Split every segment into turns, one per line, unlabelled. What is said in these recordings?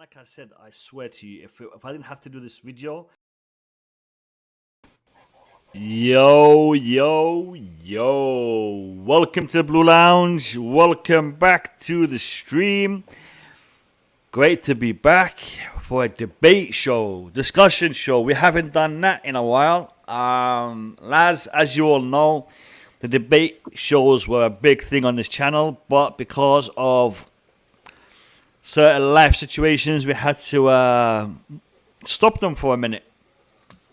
like I said, I swear to you, if I didn't have to do this video, yo, welcome to the Blue Lounge. Welcome back to the stream. Great to be back for a debate show, discussion show. We haven't done that in a while. As you all know, the debate shows were a big thing on this channel, but because of certain life situations, we had to stop them for a minute.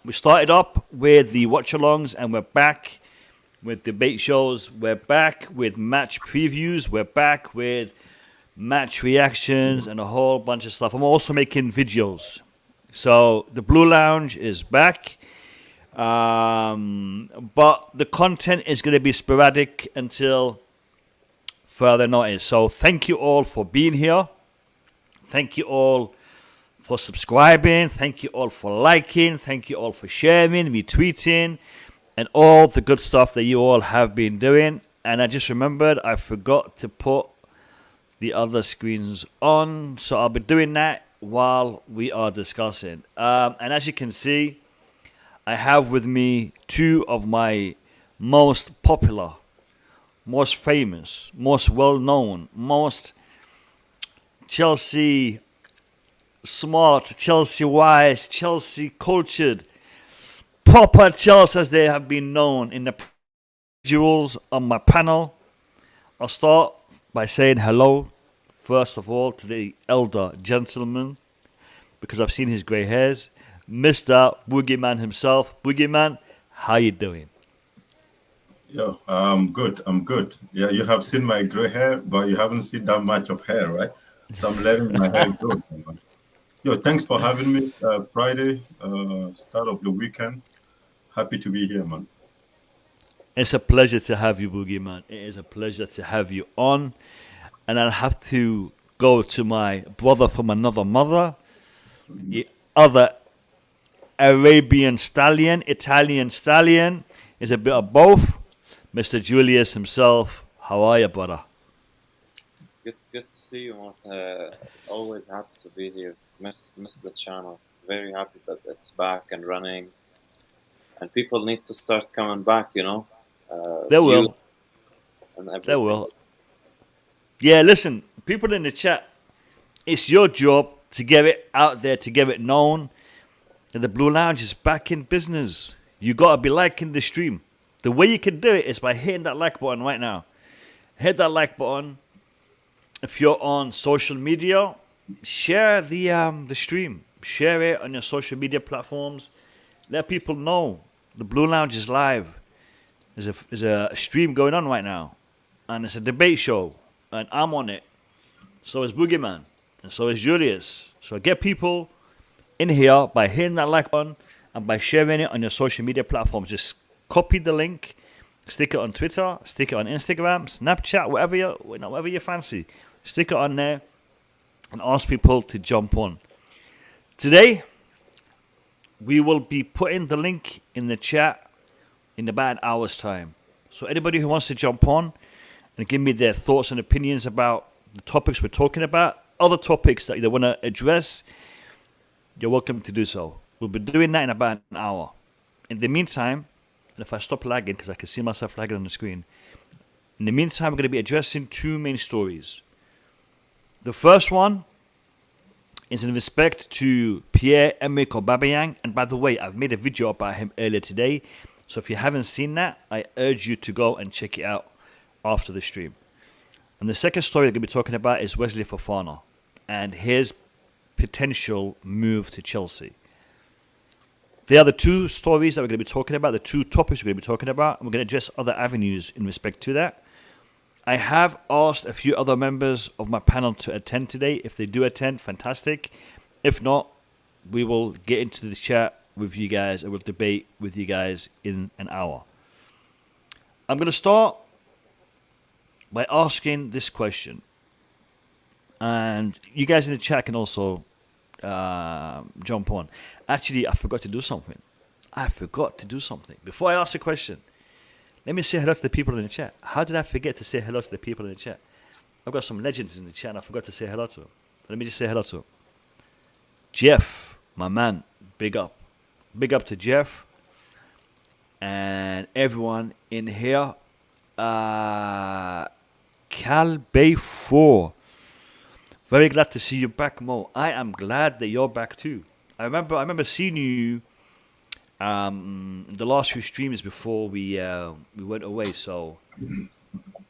We started up with the watch-alongs, and we're back with debate shows. We're back with match previews. We're back with match reactions and a whole bunch of stuff. I'm also making videos. So the Blue Lounge is back. But the content is going to be sporadic until further notice. So thank you all for being here. Thank you all for subscribing. Thank you all for liking. Thank you all for sharing, retweeting, and all the good stuff that you all have been doing. And I just remembered I forgot to put the other screens on, so I'll be doing that while we are discussing. And as you can see, I have with me two of my most popular, most famous, most well-known, most Chelsea smart, Chelsea wise, Chelsea cultured, proper Chelsea as they have been known in the jewels on my panel. I'll start by saying hello, first of all, to the elder gentleman, because I've seen his grey hairs, Mr. Boogeyman himself. Boogeyman, how you doing?
Yo, I'm good. Yeah, you have seen my grey hair, but you haven't seen that much of hair, right? So I'm letting my hair grow. Yo, thanks for having me. Friday, start of the weekend. Happy to be here, man.
It's a pleasure to have you, Boogeyman. It is a pleasure to have you on. And I'll have to go to my brother from another mother, the other Arabian stallion, Italian stallion, is a bit of both. Mr. Julius himself, how are you, brother?
Good to see you, man. Always happy to be here. Miss the channel. Very happy that it's back and running. And people need to start coming back, you know.
They will.
They
will. Yeah, listen, people in the chat, it's your job to get it out there, to get it known. And the Blue Lounge is back in business. You got to be liking the stream. The way you can do it is by hitting that like button right now. Hit that like button. If you're on social media, share the stream. Share it on your social media platforms. Let people know the Blue Lounge is live. There's a stream going on right now. And it's a debate show. And I'm on it. So is Boogeyman. And so is Julius. So get people in here by hitting that like button and by sharing it on your social media platforms. Just copy the link, stick it on Twitter, stick it on Instagram, Snapchat, whatever you fancy. Stick it on there and ask people to jump on. Today, we will be putting the link in the chat in about an hour's time. So anybody who wants to jump on and give me their thoughts and opinions about the topics we're talking about, other topics that they want to address, you're welcome to do so. We'll be doing that in about an hour. In the meantime, and if I stop lagging, because I can see myself lagging on the screen, in the meantime, we're going to be addressing two main stories. The first one is in respect to Pierre, Emerick, Aubameyang. And by the way, I've made a video about him earlier today. So if you haven't seen that, I urge you to go and check it out after the stream. And the second story we're going to be talking about is Wesley Fofana and his potential move to Chelsea. They are the two stories that we're going to be talking about, the two topics we're going to be talking about, and we're going to address other avenues in respect to that. I have asked a few other members of my panel to attend today. If they do attend, fantastic. If not, we will get into the chat with you guys and we'll debate with you guys in an hour. I'm going to start by asking this question. And you guys in the chat can also jump on. Actually, I forgot to do something. Before I ask the question, let me say hello to the people in the chat. How did I forget to say hello to the people in the chat? I've got some legends in the chat and I forgot to say hello to them. Let me just say hello to them. Jeff, my man, big up. Big up to Jeff and everyone in here. Calbay 4. Very glad to see you back, Mo. I am glad that you're back too. I remember seeing you the last few streams before we went away. So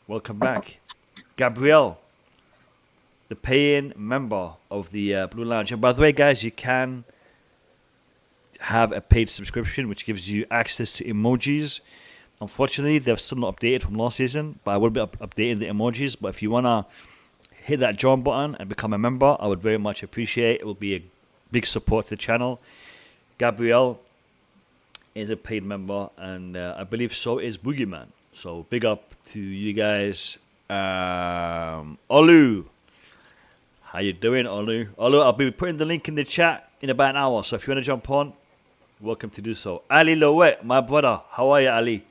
welcome back, Gabriel, the paying member of the Blue Lounge. And by the way, guys, you can have a paid subscription, which gives you access to emojis. Unfortunately, they're still not updated from last season, but I will be updating the emojis. But if you wanna hit that join button and become a member, I would very much appreciate it. It will be a big support to the channel. Gabriel is a paid member, and I believe so is Boogeyman. So big up to you guys. Olu, how you doing, Olu? Olu, I'll be putting the link in the chat in about an hour. So if you want to jump on, welcome to do so. Ali Lowet, my brother, how are you, Ali?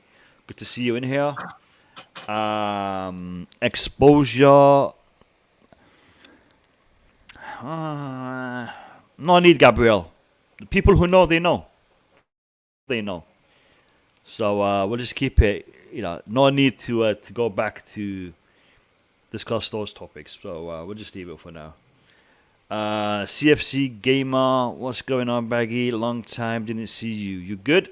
Good to see you in here. Exposure. No need, Gabriel. The people who know, they know. They know. So we'll just keep it. No need to go back to discuss those topics. So we'll just leave it for now. CFC Gamer, what's going on, Baggy? Long time, didn't see you. You good?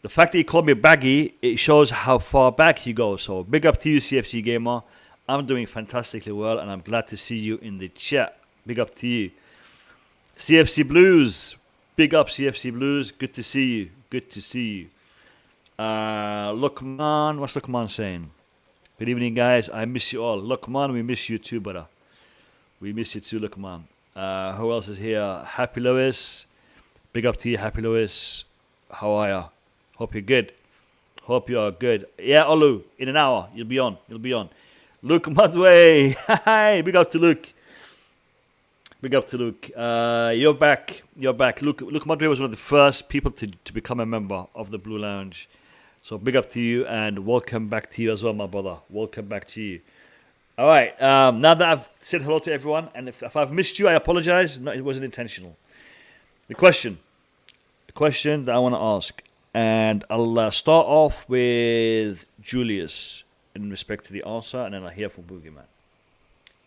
The fact that you called me Baggy, it shows how far back you go. So big up to you, CFC Gamer. I'm doing fantastically well, and I'm glad to see you in the chat. Big up to you. CFC Blues, big up CFC Blues. Good to see you. Good to see you. Lukman, what's Lukman saying? Good evening, guys. I miss you all. Lukman, we miss you too, brother. We miss you too, Lukman. Who else is here? Happy Lewis. Big up to you, Happy Lewis. How are you? Hope you're good. Hope you are good. Yeah, Olu, in an hour, you'll be on. You'll be on. Luke Mudway. Hi, big up to Luke. Big up to Luke. You're back. You're back. Luke Mudway was one of the first people to become a member of the Blue Lounge. So big up to you and welcome back to you as well, my brother. Welcome back to you. All right. Now that I've said hello to everyone, and if I've missed you, I apologize. No, it wasn't intentional. The question that I want to ask, and I'll start off with Julius in respect to the answer, and then I'll hear from Boogeyman.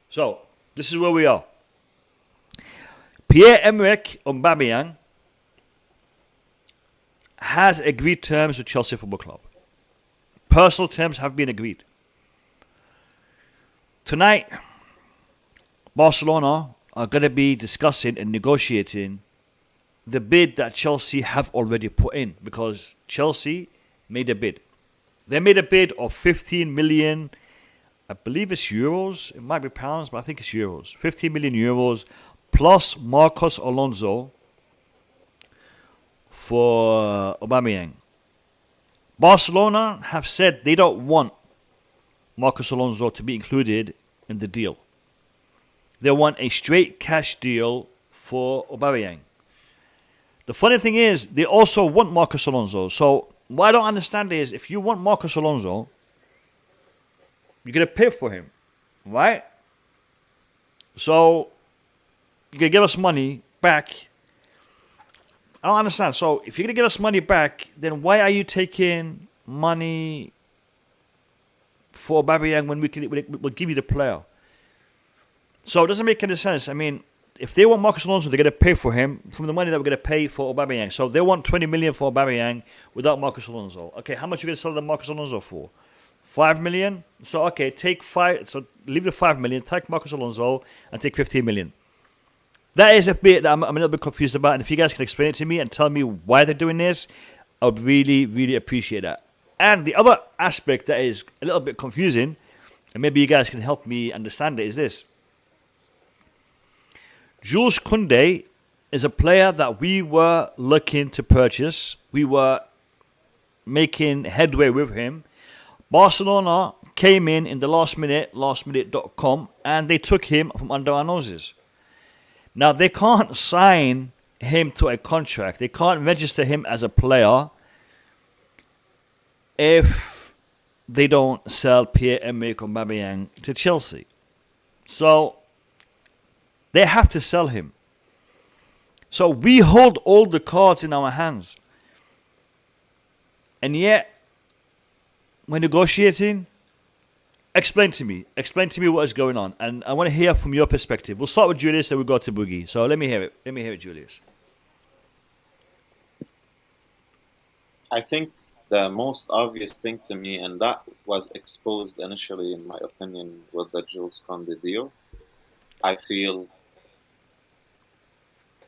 So this is where we are. Pierre Emerick Aubameyang has agreed terms with Chelsea Football Club. Personal terms have been agreed. Tonight, Barcelona are going to be discussing and negotiating the bid that Chelsea have already put in, because Chelsea made a bid. They made a bid of 15 million, I believe it's euros, it might be pounds, but I think it's euros. 15 million euros plus Marcos Alonso for Aubameyang. Barcelona have said they don't want Marcos Alonso to be included in the deal. They want a straight cash deal for Aubameyang. The funny thing is, they also want Marcos Alonso. So what I don't understand is, if you want Marcos Alonso, you're going to pay for him, right? So you're going to give us money back. I don't understand. So if you're going to give us money back, then why are you taking money for Aubameyang when we'll give you the player? So it doesn't make any sense. I mean, if they want Marcos Alonso, they're going to pay for him from the money that we're going to pay for Aubameyang. So they want 20 million for Aubameyang without Marcos Alonso. Okay, how much are you going to sell the Marcos Alonso for? 5 million? So, okay, take 5. So leave the 5 million, take Marcos Alonso, and take 15 million. That is a bit that I'm a little bit confused about. And if you guys can explain it to me and tell me why they're doing this, I would really, really appreciate that. And the other aspect that is a little bit confusing, and maybe you guys can help me understand it, is this. Jules Kounde is a player that we were looking to purchase. We were making headway with him. Barcelona came in the last minute.com, and they took him from under our noses. Now, they can't sign him to a contract. They can't register him as a player if they don't sell Pierre-Emerick Aubameyang to Chelsea. So they have to sell him. So we hold all the cards in our hands. And yet, when negotiating, explain to me what is going on. And I want to hear from your perspective. We'll start with Julius, then we'll go to Boogie. So let me hear it, Julius.
I think the most obvious thing to me, and that was exposed initially, in my opinion, with the Jules Kounde deal, I feel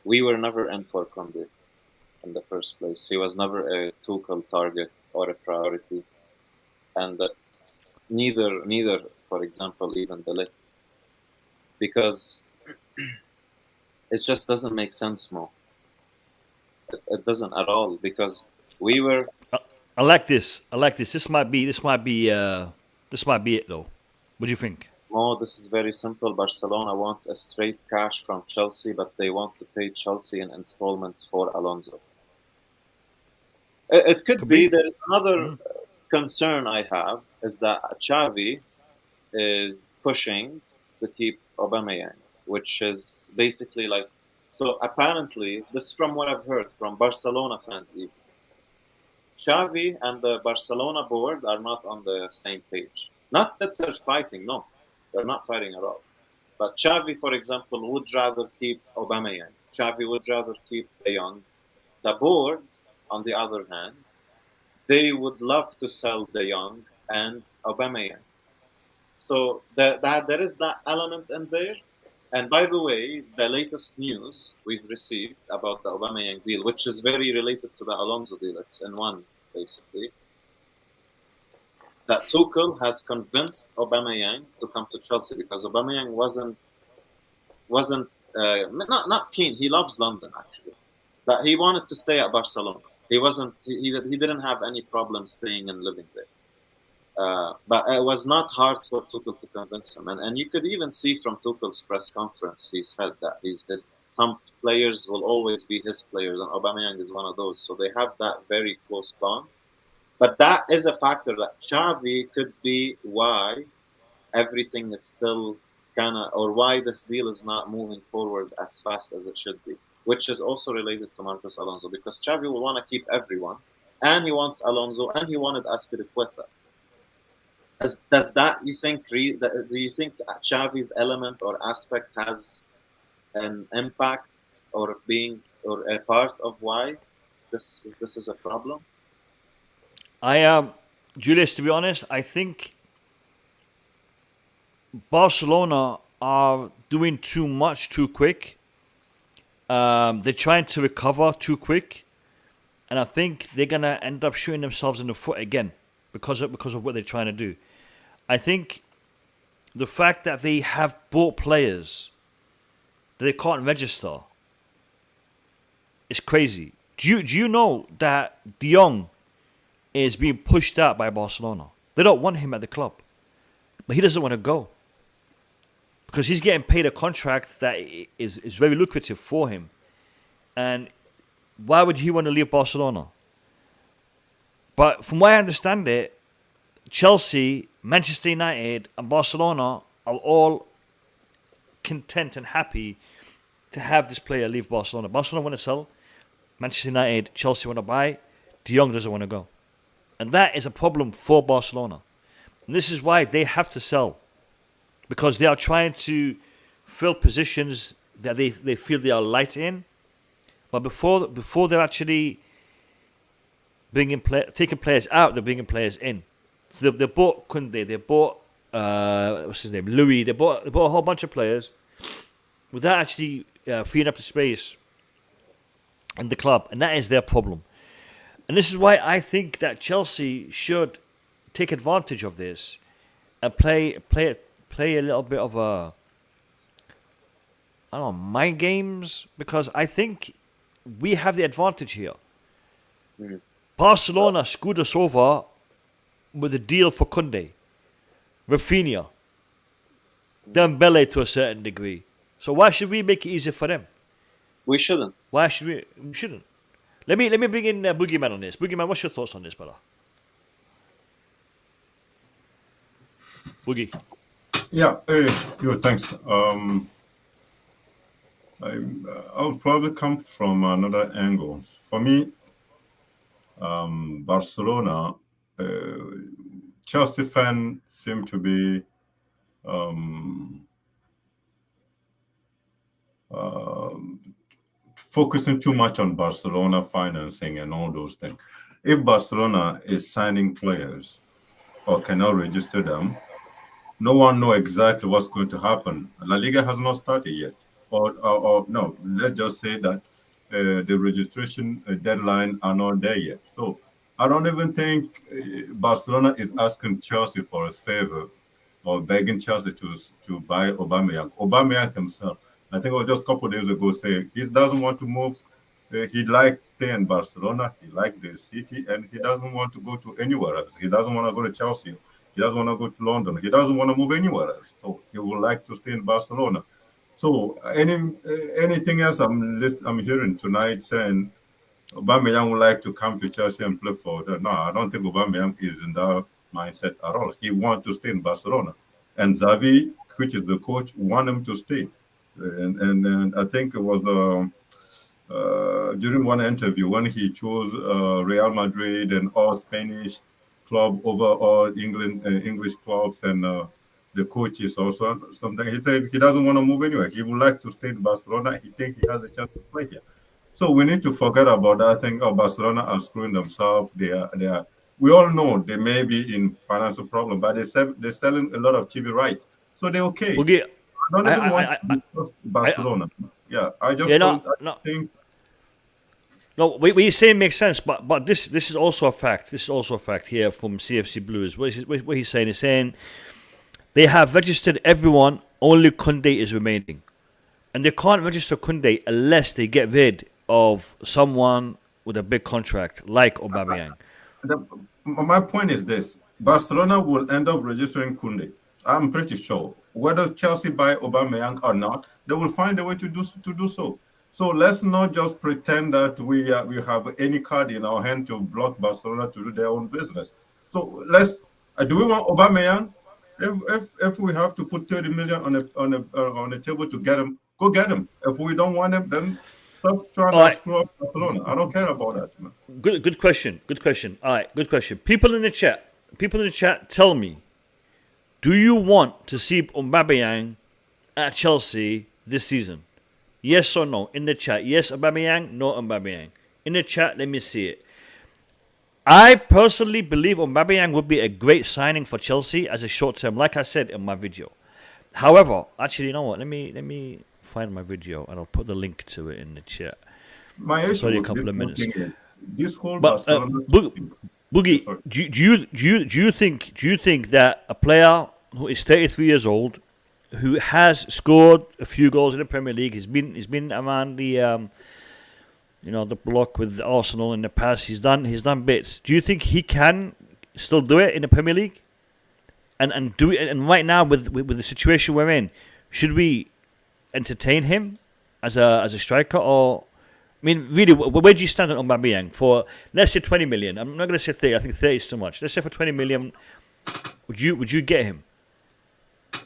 we were never in for Kounde in the first place. He was never a Tuchel target or a priority. And neither, for example, even the Ligt. Because it just doesn't make sense, Mo. It doesn't at all, because we were...
I like this. This might be it though. What do you think?
Mo, this is very simple. Barcelona wants a straight cash from Chelsea, but they want to pay Chelsea in installments for Alonso. It could be. There's another concern I have, is that Xavi is pushing to keep Aubameyang, which is basically like... So apparently, this is from what I've heard from Barcelona fans even, Xavi and the Barcelona board are not on the same page. Not that they're fighting, no. They're not fighting at all. But Xavi, for example, would rather keep Aubameyang. Xavi would rather keep De Jong. The board, on the other hand, they would love to sell De Jong and Aubameyang. So there is that element in there. And by the way, the latest news we've received about the Aubameyang deal, which is very related to the Alonso deal, it's in one, basically, that Tuchel has convinced Aubameyang to come to Chelsea, because Aubameyang wasn't not keen. He loves London, actually, but he wanted to stay at Barcelona. He didn't have any problem staying and living there. But it was not hard for Tuchel to convince him. And you could even see from Tuchel's press conference, he said that some players will always be his players, and Aubameyang is one of those. So they have that very close bond. But that is a factor that Xavi could be why everything is still or why this deal is not moving forward as fast as it should be, which is also related to Marcos Alonso, because Xavi will want to keep everyone, and he wants Alonso, and he wanted Azpilicueta. Does that, you think, do you think Xavi's element or aspect has an impact or a part of why this is a problem?
Julius, to be honest, I think Barcelona are doing too much too quick. They're trying to recover too quick, and I think they're gonna end up shooting themselves in the foot again because of what they're trying to do. I think the fact that they have bought players that they can't register is crazy. Do you know that De Jong is being pushed out by Barcelona? They don't want him at the club, but he doesn't want to go because he's getting paid a contract that is very lucrative for him. And why would he want to leave Barcelona? But from what I understand it, Chelsea, Manchester United, and Barcelona are all content and happy to have this player leave Barcelona. Barcelona want to sell, Manchester United, Chelsea want to buy, De Jong doesn't want to go. And that is a problem for Barcelona. And this is why they have to sell, because they are trying to fill positions that they feel they are light in. But before they're actually taking players out, they're bringing players in. So they bought Kounde, they bought what's his name, Louis. They bought a whole bunch of players without actually freeing up the space in the club, and that is their problem. And this is why I think that Chelsea should take advantage of this and play a little bit of mind games, because I think we have the advantage here. Barcelona screwed us over with a deal for Kounde, Rafinha, Dembele to a certain degree. So why should we make it easier for them?
We shouldn't.
Why should we? We shouldn't. Let me bring in Boogeyman on this. Boogeyman, what's your thoughts on this, brother? Boogie.
Yeah, thanks. I'll probably come from another angle. For me, Barcelona, uh, Chelsea fans seem to be um, um focusing too much on Barcelona financing and all those things. If Barcelona is signing players or cannot register them, no one know exactly what's going to happen. La Liga has not started yet, or no, let's just say that the registration deadline are not there yet. So I don't even think Barcelona is asking Chelsea for a favor or begging Chelsea to buy Aubameyang. Aubameyang himself, I think it was just a couple of days ago, say he doesn't want to move. He liked staying in Barcelona. He liked the city, and he doesn't want to go to anywhere else. He doesn't want to go to Chelsea. He doesn't want to go to London. He doesn't want to move anywhere else. So he would like to stay in Barcelona. So anything else I'm hearing tonight saying Aubameyang would like to come to Chelsea and play for the, no, I don't think Aubameyang is in that mindset at all. He wants to stay in Barcelona. And Xavi, which is the coach, want him to stay. And I think it was during one interview when he chose Real Madrid and all Spanish club over all English clubs and the coaches also something. He said he doesn't want to move anywhere. He would like to stay in Barcelona. He thinks he has a chance to play here. So we need to forget about that. I think Barcelona are screwing themselves. They are. We all know they may be in financial problem, but they're selling a lot of TV rights, so they're okay.
Okay,
I don't even want
I,
to discuss Barcelona. I just
yeah,
don't.
no,
I
no,
think
no. What you're saying makes sense, but this is also a fact. This is also a fact here from CFC Blues. What he's saying they have registered everyone. Only Kounde is remaining, and they can't register Kounde unless they get rid of someone with a big contract like Aubameyang.
my point is this: Barcelona will end up registering Kounde. I'm pretty sure. Whether Chelsea buy Aubameyang or not, they will find a way to do so. So let's not just pretend that we have any card in our hand to block Barcelona to do their own business. So let's do we want Aubameyang? If we have to put 30 million on a table to get him, go get him. If we don't want him, then stop trying
All
to
right,
screw up Barcelona. I don't care about that, man.
good question. Good question. All right, good question. People in the chat, tell me, do you want to see Aubameyang at Chelsea this season? Yes or no? In the chat, yes Aubameyang, no Aubameyang. In the chat, let me see it. I personally believe Aubameyang would be a great signing for Chelsea as a short term, like I said in my video. However, actually, you know what? Let me find my video and I'll put the link to it in the chat.
My issue
Sorry, a
with
couple
this
of
whole
minutes.
thing is this whole
But
Barcelona.
Boogie,
Sorry.
do you think that a player who is 33 years old, who has scored a few goals in the Premier League, he's been around the the block with Arsenal in the past. He's done bits. Do you think he can still do it in the Premier League? And do it? And right now with the situation we're in, should we entertain him as a striker? Or I mean, really, where do you stand on Aubameyang for, let's say, 20 million? I'm not going to say 30. I think 30 is too much. Let's say for 20 million, would you get him?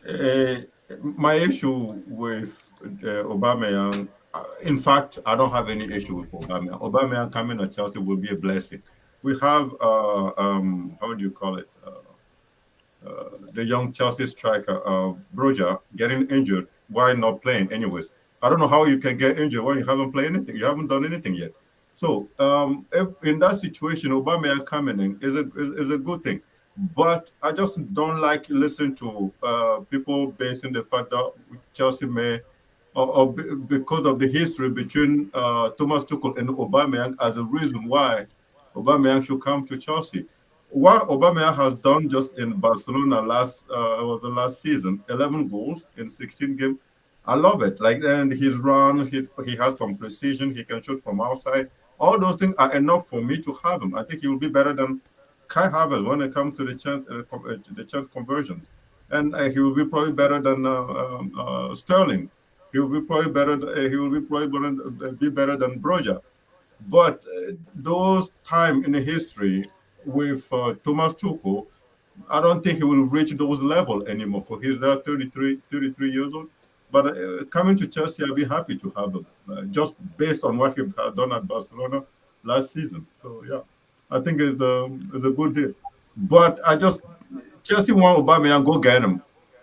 Uh, my issue with Aubameyang, in fact, I don't have any issue with Aubameyang. Aubameyang coming to Chelsea will be a blessing. We have, how do you call it? The young Chelsea striker, Broja, getting injured. Why not playing anyways? I don't know how you can get injured when you haven't played anything. You haven't done anything yet. So, if in that situation, Aubameyang coming in is a good thing. But I just don't like listening to people basing the fact that Chelsea may, because of the history between Thomas Tuchel and Aubameyang as a reason why Aubameyang should come to Chelsea. What Aubameyang has done just in Barcelona was the last season, 11 goals in 16 games. I love it. Like, and his run, he has some precision. He can shoot from outside. All those things are enough for me to have him. I think he will be better than Kai Havertz when it comes to the chance conversion, and he will be probably better than Sterling. He will be probably better. He will be probably be better than Broja. But those time in the history with Thomas Tuchel, I don't think he will reach those level anymore because he's there 33 years old. But coming to Chelsea, I'll be happy to have him, just based on what he's done at Barcelona last season. So yeah, I think it's a good deal. But I just Chelsea want Aubameyang, go get him.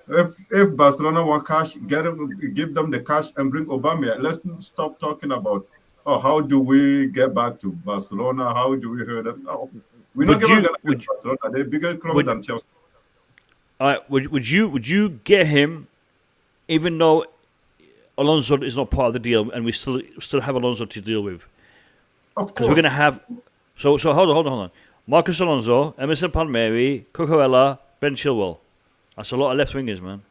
If Barcelona want cash, get him, give them the cash and bring Aubameyang. Let's stop talking about how do we get back to Barcelona? How do we hear them? No, we're not
Would
going
you
to get Barcelona. They're a bigger club
would
than Chelsea.
all right? Would you get him, even though Alonso is not part of the deal, and we still have Alonso to deal with?
Of
Because we're
course.
going to have. So hold on. Marcus Alonso, Emerson Palmieri, Cucurella, Ben Chilwell. That's a lot of left wingers, man.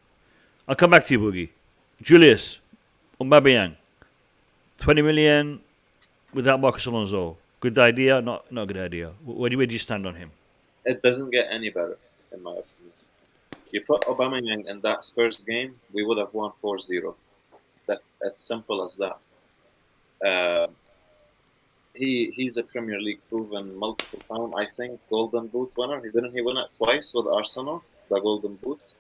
I'll come back to you, Boogie. Julius, Aubameyang, 20 million without Marcus Alonso. Good idea? Not a good idea. Where do you stand on him?
It doesn't get any better, in my opinion. You put Aubameyang in that Spurs game, we would have won 4-0. That's simple as that. Uh, he's a Premier League proven multiple time, I think, Golden Boot winner. He win it twice with Arsenal, the Golden Boot,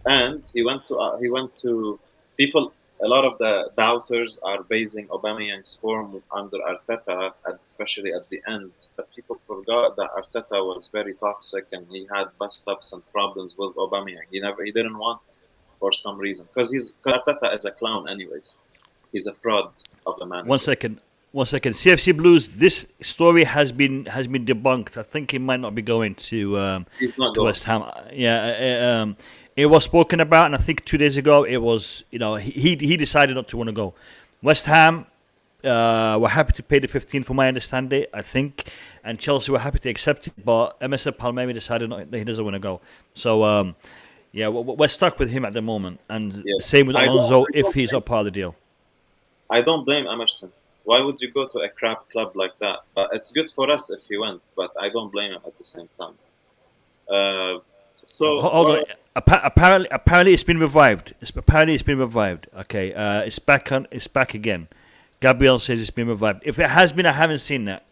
and he went to people. A lot of the doubters are basing Aubameyang's form under Arteta, especially at the end. But people forgot that Arteta was very toxic and he had bust-ups and problems with Aubameyang. He didn't want him for some reason because Arteta is a clown, anyways. He's a fraud of the manager.
One second. CFC Blues. This story has been debunked. I think he might not be going to
He's not
to
going.
West Ham. Yeah. It was spoken about, and I think 2 days ago it was. He decided not to want to go. West Ham were happy to pay the 15, from my understanding, I think, and Chelsea were happy to accept it. But Emerson Palmieri decided that he doesn't want to go. So we're stuck with him at the moment, and
Yeah.
same with
I don't-
Alonso
I
if
don't
he's
think-
not part of the deal.
I don't blame Emerson. Why would you go to a crap club like that? But it's good for us if he went, but I don't blame him at the same time.
Hold on. Apparently, it's been revived. Apparently, it's been revived. Okay, it's back on. It's back again. Gabriel says it's been revived. If it has been, I haven't seen that.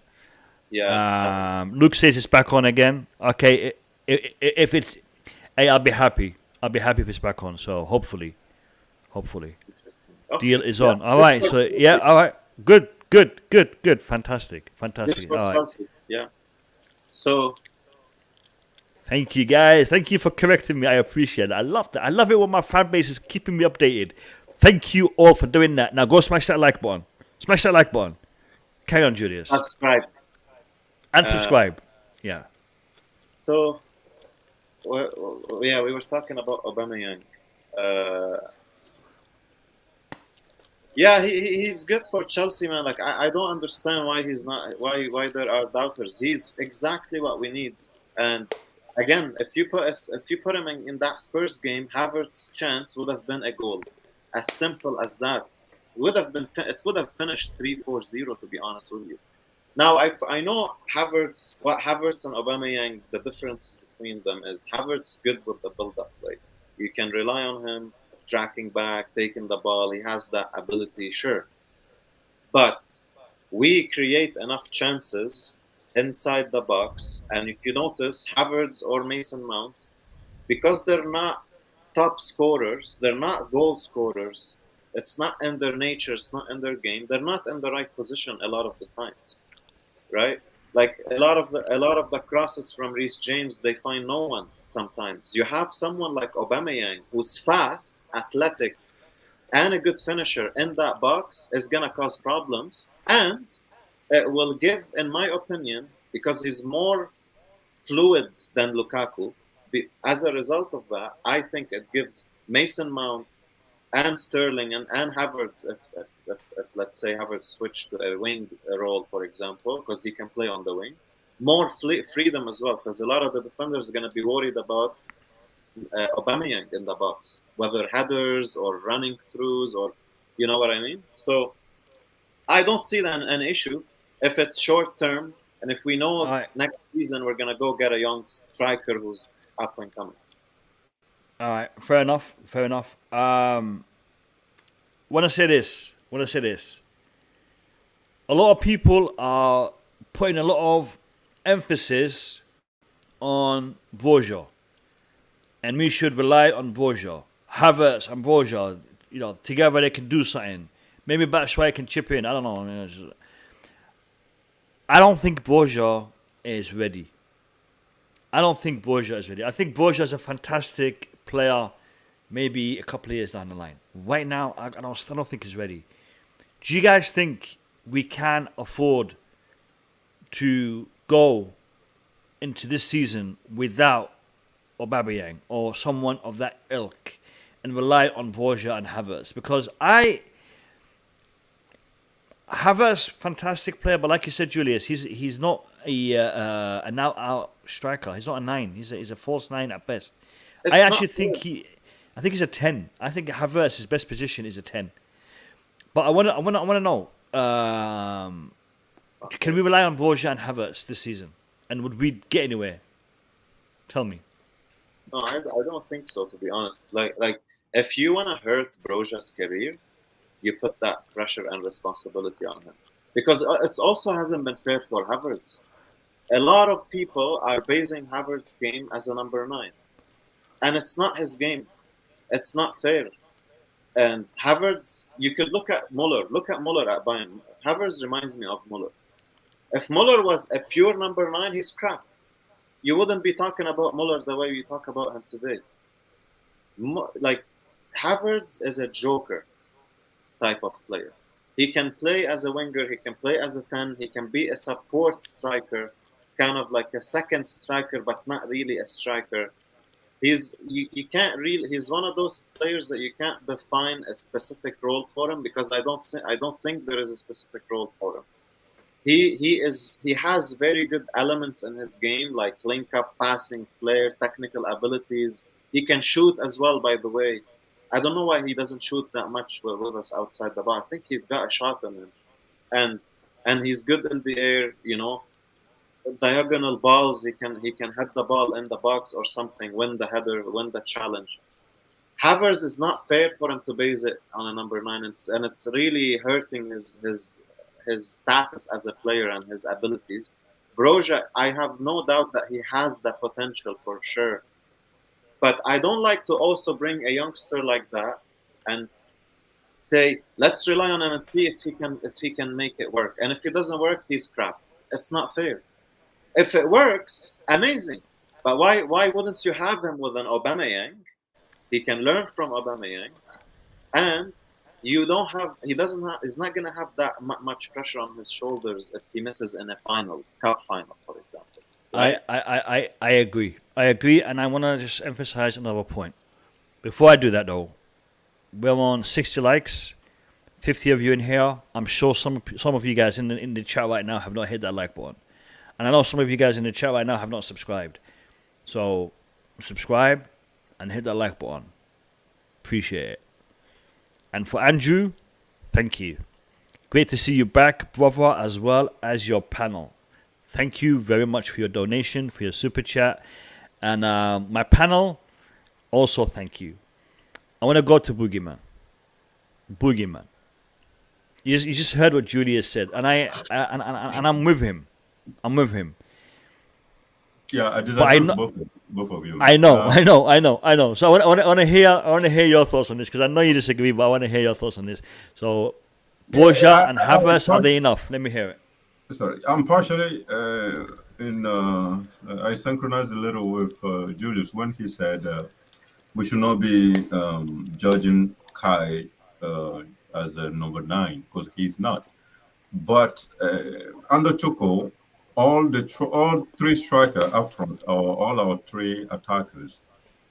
Yeah.
Luke says it's back on again. Okay, if it's, hey, I'll be happy. I'll be happy if it's back on. So hopefully,
Interesting.
deal is
Yeah.
on. All right. So yeah. All right. Good. Fantastic.
Good for
All right.
Chelsea. Yeah. So
Thank you, guys. Thank you for correcting me. I appreciate it. I love that. I love it when my fan base is keeping me updated. Thank you all for doing that. Now go smash that like button. Smash that like button. Carry on, Julius.
subscribe.
And subscribe. Yeah.
So we were talking about Aubameyang. Yeah, he's good for Chelsea, man. Like I don't understand why he's not. Why there are doubters. He's exactly what we need. And again, if you put him in that Spurs game, Havertz's chance would have been a goal. As simple as that. It would have finished 3-4-0, to be honest with you. Now I know what Havertz and Aubameyang, the difference between them is Havertz good with the build-up play. You can rely on him tracking back, taking the ball. He has that ability, sure. But we create enough chances inside the box, and if you notice, Havertz or Mason Mount, because they're not top scorers, they're not goal scorers. It's not in their nature. It's not in their game. They're not in the right position a lot of the times, right? Like a lot of the crosses from Reece James, they find no one. Sometimes you have someone like Aubameyang who's fast, athletic, and a good finisher in that box is gonna cause problems, and it will give, in my opinion, because he's more fluid than Lukaku. As a result of that, I think it gives Mason Mount and Sterling and Havertz, if let's say Havertz switched to a wing role, for example, because he can play on the wing, more freedom as well, because a lot of the defenders are going to be worried about Aubameyang in the box, whether headers or running throughs, or you know what I mean. So I don't see that an issue if it's short term, and if we know next season we're going to go get a young striker who's up and coming.
All right, fair enough. Want to say this. A lot of people are putting a lot of emphasis on Borja, and we should rely on Borja. Havertz and Borja, together they can do something. Maybe Batshuayi can chip in. I don't know. I don't think Borja is ready. I don't think Borja is ready. I think Borja is a fantastic player maybe a couple of years down the line. Right now, I don't think he's ready. Do you guys think we can afford to go into this season without Aubameyang or someone of that ilk and rely on Borja and Havertz? Because Havertz, fantastic player, but like you said, Julius, he's not an out striker. He's not a 9. He's a false 9 at best. I actually think he's a 10. I think Havertz's best position is a 10. But I want to know, can we rely on Borja and Havertz this season? And would we get anywhere? Tell me.
No, I don't think so, to be honest. Like if you want to hurt Borja's career, you put that pressure and responsibility on him. Because it also hasn't been fair for Havertz. A lot of people are basing Havertz's game as a number 9. And it's not his game. It's not fair. And Havertz, you could look at Muller. Look at Muller at Bayern. Havertz reminds me of Muller. If Muller was a pure number 9, he's crap. You wouldn't be talking about Muller the way you talk about him today. Like, Havertz is a joker type of player. He can play as a winger. He can play as a 10. He can be a support striker, kind of like a second striker, but not really a striker. You can't really. He's one of those players that you can't define a specific role for him, because I don't think there is a specific role for him. He has very good elements in his game, like link up, passing, flair, technical abilities. He can shoot as well, by the way. I don't know why he doesn't shoot that much with us outside the bar. I think he's got a shot in him, and he's good in the air. Diagonal balls. He can head the ball in the box or something. Win the header. Win the challenge. Havertz is not fair for him to base it on a number 9, and it's really hurting his status as a player and his abilities. Broja, I have no doubt that he has the potential for sure. But I don't like to also bring a youngster like that and say, let's rely on him and see if he can make it work. And if it doesn't work, he's crap. It's not fair. If it works, amazing. But why wouldn't you have him with an Aubameyang? He can learn from Aubameyang, and he's not going to have that much pressure on his shoulders if he misses in a cup final, for example.
Right? I agree. And I want to just emphasize another point. Before I do that, though, we're on 60 likes, 50 of you in here. I'm sure some of you guys in the chat right now have not hit that like button. And I know some of you guys in the chat right now have not subscribed. So, subscribe and hit that like button. Appreciate it. And for Andrew, thank you. Great to see you back, brother, as well as your panel. Thank you very much for your donation, for your super chat. And my panel, also thank you. I want to go to Boogeyman. Boogeyman. You just heard what Julius said, and I'm with him.
Yeah, I disagree with both of you.
I know. So I want to hear your thoughts on this, because I know you disagree, but I want to hear your thoughts on this. So, Borja and Havertz, are they enough? Let me hear it.
Sorry, I'm partially I synchronized a little with Julius when he said we should not be judging Kai as a number 9, because he's not. But under Tuchel, all 3 strikers up front, or all our 3 attackers,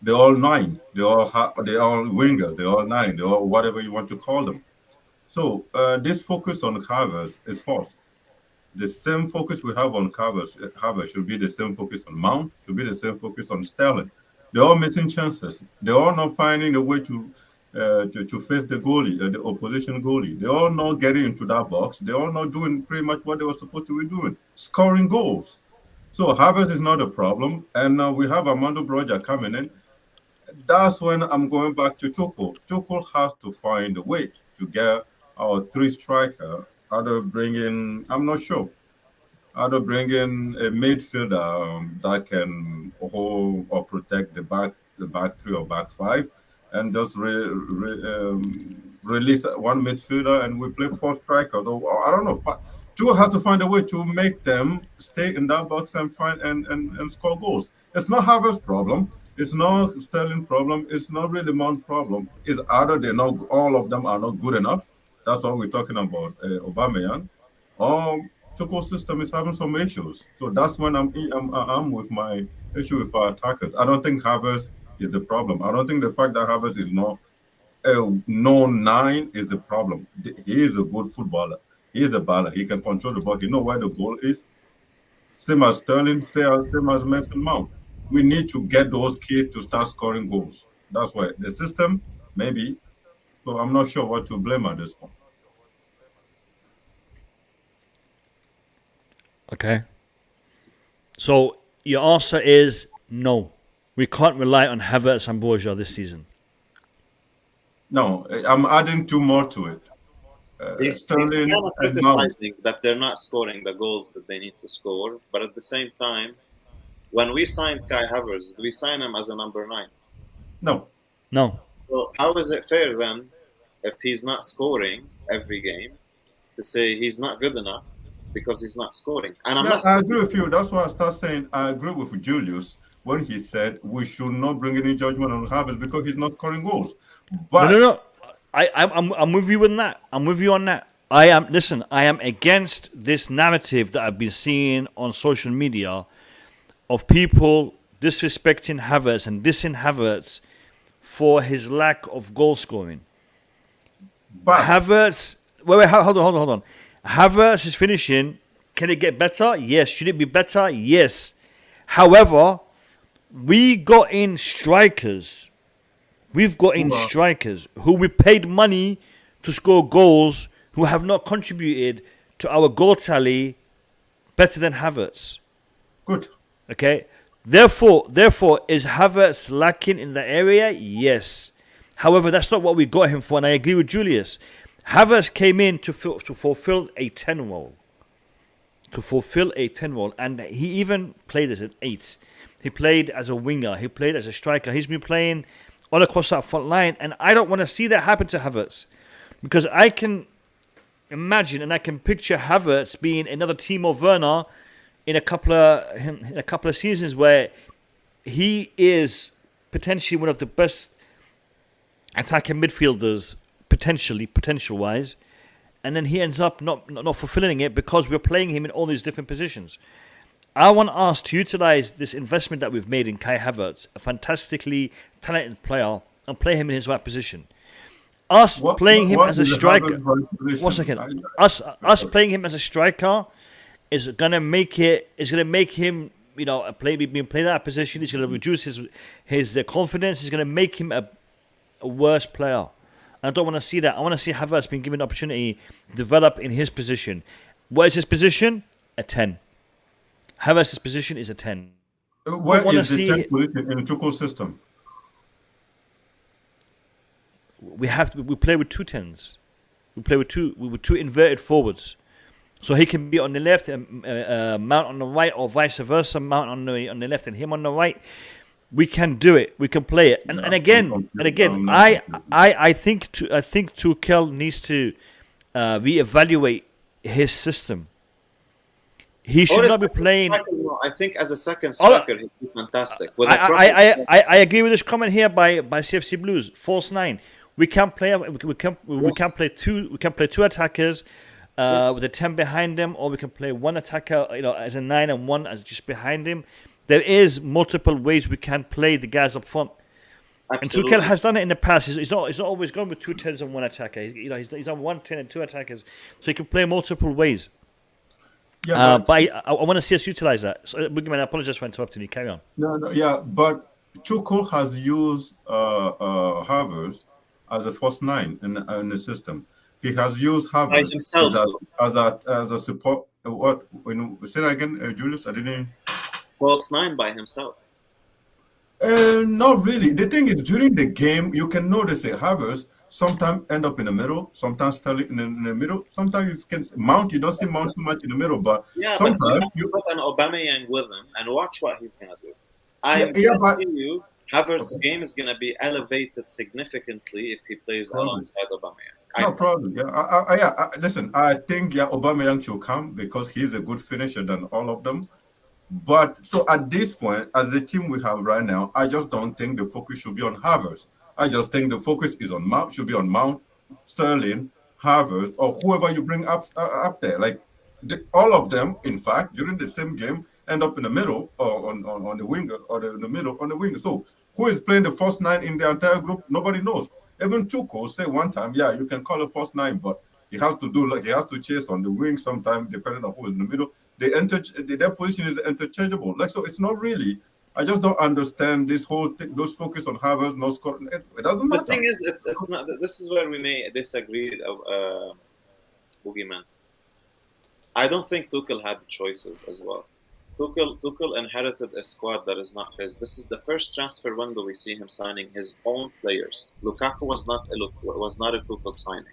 they're all 9. They're all wingers. They're all 9. They're all whatever you want to call them. So this focus on Havertz is false. The same focus we have on Havertz should be the same focus on Mount, should be the same focus on Sterling. They're all missing chances. They're all not finding a way to face the goalie, the opposition goalie. They're all not getting into that box. They're all not doing pretty much what they were supposed to be doing, scoring goals. So Havertz is not a problem. And we have Armando Broja coming in. That's when I'm going back to Tuchel. Tuchel has to find a way to get our 3 striker. Either bring in, I'm not sure, either bring in a midfielder that can hold or protect the back 3 or back 5, and just release one midfielder and we play four strikers. Or I don't know. Tuchel has to find a way to make them stay in that box and and score goals. It's not Havertz's problem. It's not Sterling problem. It's not really Mount problem. It's either they not all of them are not good enough. That's all we're talking about. Aubameyang. Tuchel system is having some issues. So that's when I'm with my issue with our attackers. I don't think Havertz is the problem. I don't think the fact that Havertz is not a known nine is the problem. He is a good footballer. He is a baller. He can control the ball. He knows where the goal is. Same as Sterling, same as Mason Mount. We need to get those kids to start scoring goals. That's why the system, maybe. So I'm not sure what to blame at this point.
Okay. So your answer is no. We can't rely on Havertz and Borja this season.
No, I'm adding two more to it.
He's kind of criticizing that they're not scoring the goals that they need to score, but at the same time, when we signed Kai Havertz, we signed him as a number 9.
No.
So how is it fair then, if he's not scoring every game, to say he's not good enough because he's not scoring? And
I agree with you. That's why I start saying I agree with Julius when he said we should not bring any judgment on Havertz because he's not scoring goals. But
No. I'm with you on that. I'm with you on that. I am against this narrative that I've been seeing on social media of people disrespecting Havertz and dissing Havertz for his lack of goal scoring.
But
Havertz, wait, hold on. Havertz is finishing. Can it get better? Yes. Should it be better? Yes. However, we got in strikers. We've got in strikers who we paid money to score goals who have not contributed to our goal tally better than Havertz.
Good.
Okay? Therefore, is Havertz lacking in that area? Yes. However, that's not what we got him for, and I agree with Julius. Havertz came in to fulfill a 10 role. And he even played as an 8. He played as a winger. He played as a striker. He's been playing all across that front line, and I don't want to see that happen to Havertz, because I can imagine and I can picture Havertz being another Timo Werner in a couple of seasons where he is potentially one of the best attacking midfielders, potential wise, and then he ends up not fulfilling it because we're playing him in all these different positions. I want us to utilize this investment that we've made in Kai Havertz, a fantastically talented player, and play him in his right position. Playing him as a striker. One second. Us playing him as a striker is gonna make him, being played that position. It's gonna reduce his confidence. It's gonna make him a worse player. And I don't want to see that. I want to see Havertz being given an opportunity to develop in his position. What is his position? A 10. Havertz's position is a 10.
Where is the 10 position in Tuchel's system?
We play with 2 10s. We play with two inverted forwards. So he can be on the left and Mount on the right, or vice versa, Mount on the left and him on the right. We can do it. We can play it. And again, I think Tuchel needs to reevaluate his system. He should not be playing.
I think as a second striker, he's fantastic.
I agree with this comment here by CFC Blues. False 9. We can play. We can play two attackers with a 10 behind them, or we can play one attacker, as a 9 and one as just behind him. There is multiple ways we can play the guys up front. Absolutely. And Tuchel has done it in the past. He's not always gone with 2 10s and one attacker. He's done 1 10 and 2 attackers, so he can play multiple ways. Yeah, but I want to see us utilize that. So, Boogeyman, I apologize for interrupting you. Carry on.
But Tuchel has used Havertz as a first 9 in the system. He has used Havertz as a support. What? Say that again, Julius? I didn't.
False 9 by himself.
Not really. The thing is, during the game, you can notice that Havertz sometimes end up in the middle, sometimes Sterling in the middle. Sometimes you can Mount. You don't see Mount too much in the middle, but sometimes
you put an Aubameyang with him and watch what he's gonna do. I guarantee you, Havertz's game is going to be elevated significantly if he plays alongside Aubameyang.
No problem. Yeah, listen, I think Aubameyang should come because he's a good finisher than all of them. But so at this point, as the team we have right now, I just don't think the focus should be on Havertz. I just think the focus is on Mount, should be on Mount, Sterling, Havertz, or whoever you bring up there. Like all of them, in fact, during the same game, end up in the middle or on the winger or in the middle on the winger. So who is playing the first nine in the entire group? Nobody knows. Even Tuchel said one time, yeah, you can call a first nine, but he has to chase on the wing sometimes, depending on who is in the middle. Their position is interchangeable. Like, so it's not really. I just don't understand this whole thing. Those focus on Havertz, no scoring. It doesn't matter.
The thing is, it's not. This is where we may disagree, Boogeyman. I don't think Tuchel had choices as well. Tuchel inherited a squad that is not his. This is the first transfer window we see him signing his own players. Lukaku was not a Tuchel signing,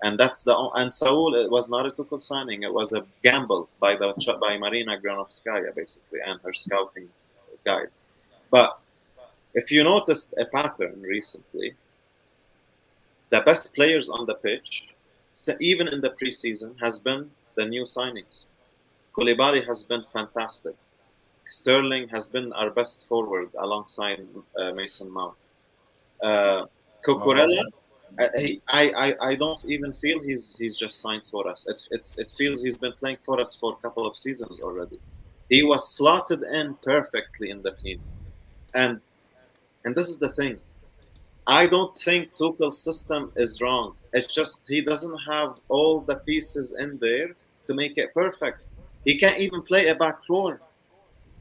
and Saul, it was not a Tuchel signing. It was a gamble by Marina Granovskaya basically and her scouting guys. But if you noticed a pattern recently, the best players on the pitch, even in the preseason, has been the new signings. Koulibaly has been fantastic. Sterling has been our best forward alongside Mason Mount. Cucurella, I don't even feel he's just signed for us. It feels he's been playing for us for a couple of seasons already. He was slotted in perfectly in the team, and this is the thing. I don't think Tuchel's system is wrong. It's just he doesn't have all the pieces in there to make it perfect. He can't even play a back four.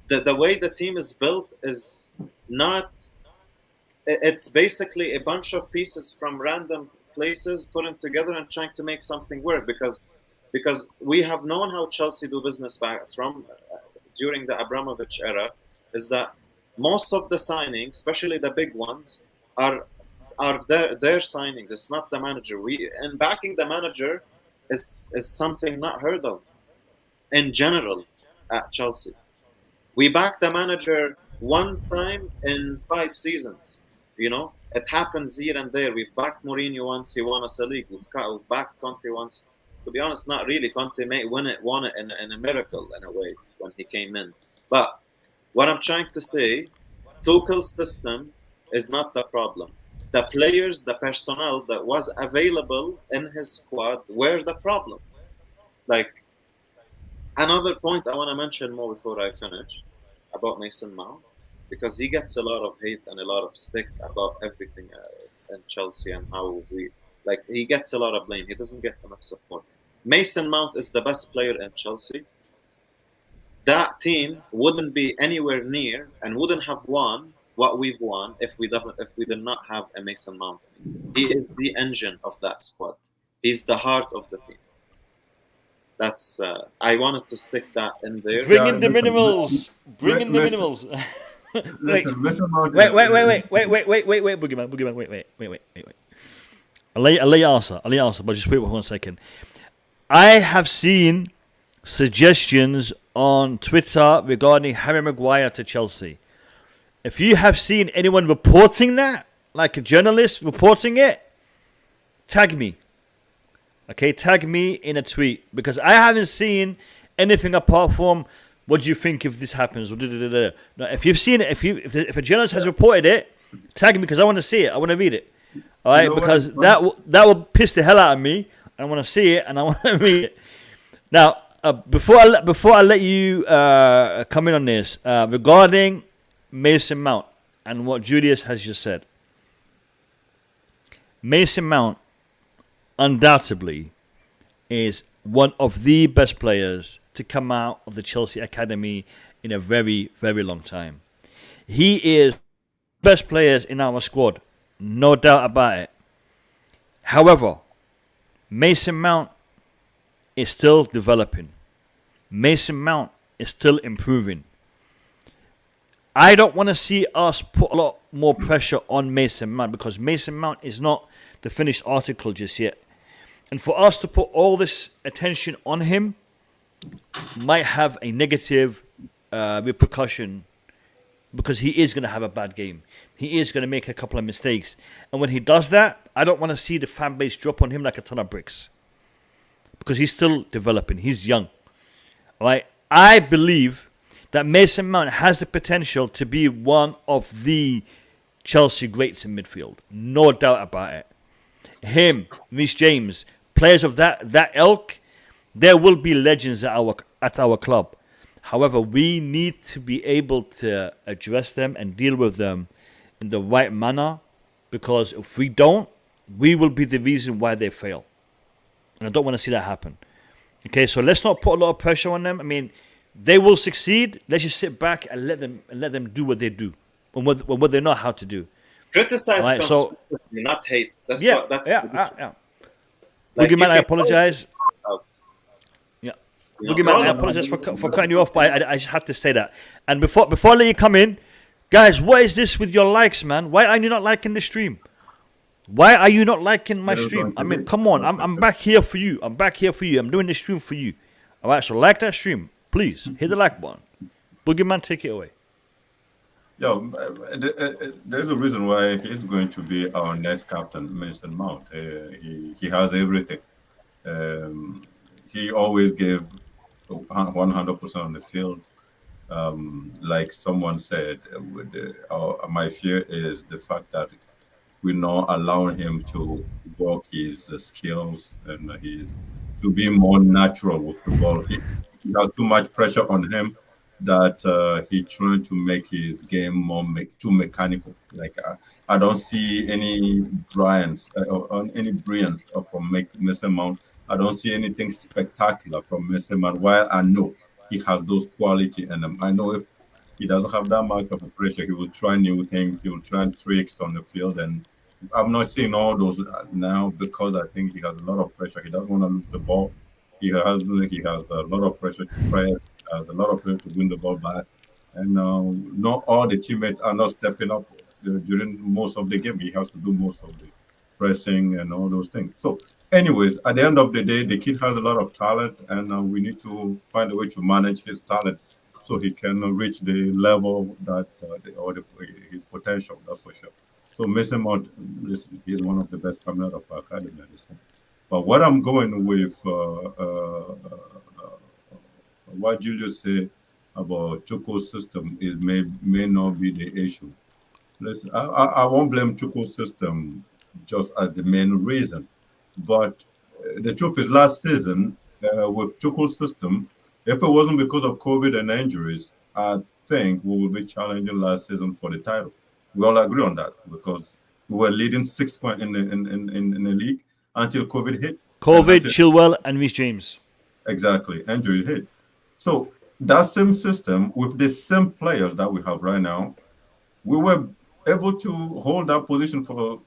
The way the team is built is not. It's basically a bunch of pieces from random places putting together and trying to make something work. Because we have known how Chelsea do business back from during the Abramovich era, is that most of the signings, especially the big ones, are their signings. It's not the manager. And backing the manager is something not heard of in general at Chelsea. We backed the manager one time in 5 seasons. You know, it happens here and there. We've backed Mourinho once, he won us a league. We've backed Conte once. To be honest, not really. Conte may won it in a miracle in a way when he came in. But what I'm trying to say, Tuchel's system is not the problem. The players, the personnel that was available in his squad were the problem. Like, another point I want to mention more before I finish about Mason Mount, because he gets a lot of hate and a lot of stick about everything in Chelsea and how he gets a lot of blame. He doesn't get enough support. Mason Mount is the best player in Chelsea. That team wouldn't be anywhere near and wouldn't have won what we've won if we did not have a Mason Mount. He is the engine of that squad. He's the heart of the team. That's I wanted to stick that in there.
Bring in the minimals. Bring in the minimals. Wait, Boogeyman, wait. I'll let you answer, but just wait 1 second. I have seen suggestions on Twitter regarding Harry Maguire to Chelsea. If you have seen anyone reporting that, like a journalist reporting it, tag me. Okay, tag me in a tweet, because I haven't seen anything apart from what do you think if this happens? Now, if you've seen it, if a journalist has reported it, tag me, because I want to see it. I want to read it. All right, because that will piss the hell out of me. I want to see it and I want to read it. Now, before I let you come in on this regarding Mason Mount and what Julius has just said. Mason Mount undoubtedly is one of the best players to come out of the Chelsea academy in a very, very long time. He is the best players in our squad, no doubt about it. However, Mason Mount is still developing. Mason Mount is still improving. I don't want to see us put a lot more pressure on Mason Mount, because Mason Mount is not the finished article just yet. And for us to put all this attention on him might have a negative repercussion because he is going to have a bad game. He is going to make a couple of mistakes. And when he does that, I don't want to see the fan base drop on him like a ton of bricks. Because he's still developing. He's young. All right? I believe that Mason Mount has the potential to be one of the Chelsea greats in midfield. No doubt about it. Him, Reece James, players of that ilk, there will be legends at our club. However, we need to be able to address them and deal with them in the right manner, because if we don't, we will be the reason why they fail. And I don't want to see that happen. Okay, so let's not put a lot of pressure on them. I mean, they will succeed. Let's just sit back and let them do what they do and what they know how to do.
Criticize
Right,
constructively, not hate. That's
yeah,
what, that's
yeah.
Like,
Boogeyman,
you
I
can
apologize.
out.
Yeah.
You know,
Boogeyman, I apologize for cutting you off, but I just had to say that. And before I let you come in, guys, what is this with your likes, man? Why are you not liking the stream? Why are you not liking my stream? I mean, come on. I'm back here for you. I'm doing this stream for you. All right, so like that stream. Please, hit the like button. Boogeyman, take it away.
Yo, there's a reason why he's going to be our next captain, Mason Mount. He has everything. Um, he always gave 100% on the field. Like someone said, my fear is the fact that we're not allowing him to work his skills and his to be more natural with the ball. He has too much pressure on him that he's trying to make his game more too mechanical. Like I don't see any brilliance or any brilliance from Mason Mount. I don't see anything spectacular from Mason Mount. While I know he has those quality, and I know if he doesn't have that much of a pressure, he will try new things. He will try tricks on the field, and I'm not seeing all those now because I think he has a lot of pressure. He doesn't want to lose the ball. He has a lot of pressure to press. Has a lot of pressure to win the ball back, and not all the teammates are not stepping up during most of the game. He has to do most of the pressing and all those things. So, anyways, at the end of the day, the kid has a lot of talent, and we need to find a way to manage his talent so he can reach the level that his potential. That's for sure. So Mason Mount, listen, he's one of the best coming out of our academy at this time. But what I'm going with, what Julius said about Tuchel's system is may not be the issue. Listen, I won't blame Tuchel's system just as the main reason, but the truth is, last season with Tuchel's system, if it wasn't because of COVID and injuries, I think we would be challenging last season for the title. We all agree on that because we were leading 6 points in the league until COVID hit.
COVID, Chilwell, and Reece James.
Exactly, injury hit. So that same system with the same players that we have right now, we were able to hold that position for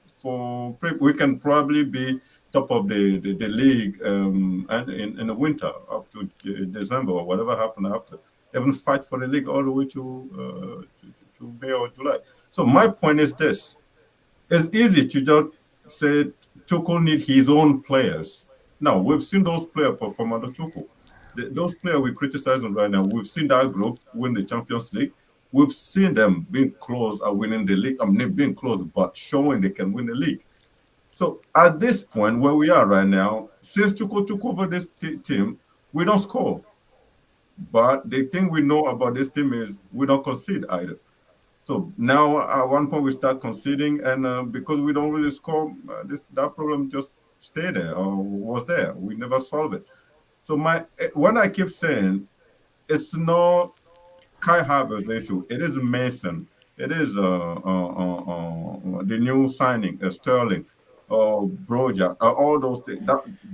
we can probably be top of the league and in the winter up to December or whatever happened after. Even fight for the league all the way to May or July. So my point is this: it's easy to just say Tuchel need his own players. Now we've seen those players perform under Tuchel. Those players we're criticizing right now, we've seen that group win the Champions League. We've seen them being close at winning the league. I mean, being close, but showing they can win the league. So at this point where we are right now, since Tuchel took over this team, we don't score. But the thing we know about this team is we don't concede either. So now at one point we start conceding, and because we don't really score, that problem just stayed there or was there. We never solve it. So when I keep saying it's not Kai Havertz issue, it is Mason, it is the new signing, Sterling, Broja, all those things.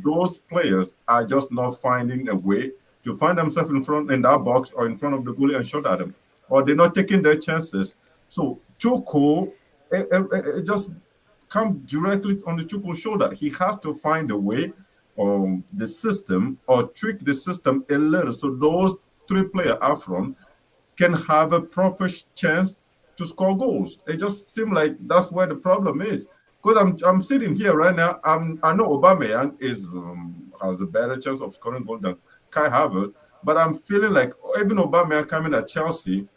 Those players are just not finding a way to find themselves in that box or in front of the goalie and shot at them, or they're not taking their chances. So Tuchel, it just comes directly on the Tuchel shoulder. He has to find a way, the system, or trick the system a little, so those three players up front can have a proper chance to score goals. It just seems like that's where the problem is. Because I'm sitting here right now, I know Aubameyang has a better chance of scoring goals than Kai Havertz, but I'm feeling like even Aubameyang coming at Chelsea,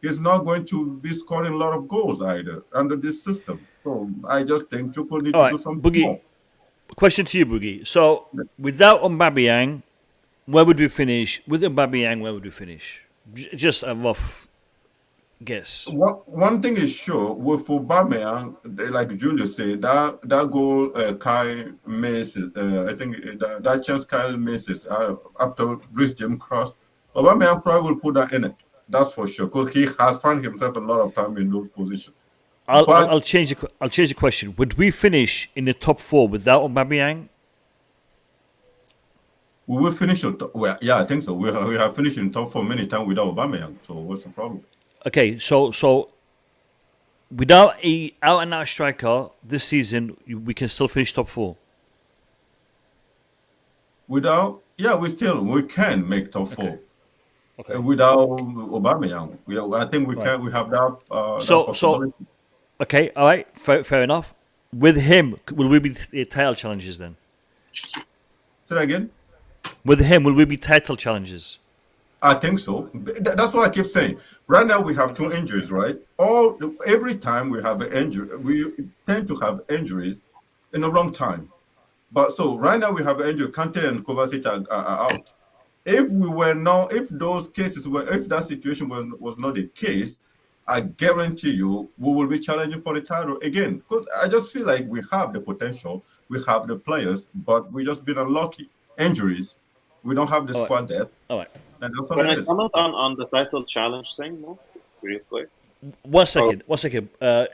he's not going to be scoring a lot of goals either under this system. So I just think Tuchel need
All
to
right,
do something
Boogie.
more.
Question to you, Boogie. So, without Aubameyang, where would we finish? With Aubameyang, where would we finish? Just a rough guess.
One thing is sure with Aubameyang, like Julius said, that goal Kai misses. I think that chance Kai misses after Rhys James cross. Aubameyang probably will put that in it. That's for sure because he has found himself a lot of time in those positions. But
I'll change the question. Would we finish in the top four without Aubameyang?
we will finish on top. Well, yeah, I think so. We have finished in top four many times without Aubameyang. So what's the problem?
Okay, so without a out and out striker this season, we can still finish top four.
Without, yeah, we can make top four.
Okay.
Without Aubameyang, I think we can. We have that.
So-
that possibility.
Okay, all right, fair enough. With him, will we be the title challenges then?
Say that again.
With him, will we be title challenges?
I think so. That's what I keep saying. Right now we have two injuries, right? Every time we have an injury, we tend to have injuries in the wrong time. But so right now we have an injury. Kante and Kovacic are out. If those cases were, if that situation was not the case, I guarantee you we will be challenging for the title again. Because I just feel like we have the potential, we have the players, but we just been unlucky. Injuries, we don't have the
All right.
squad depth,
All right.
and that's all
Can
it
I
is.
comment on the title challenge thing more, real quick?
One second.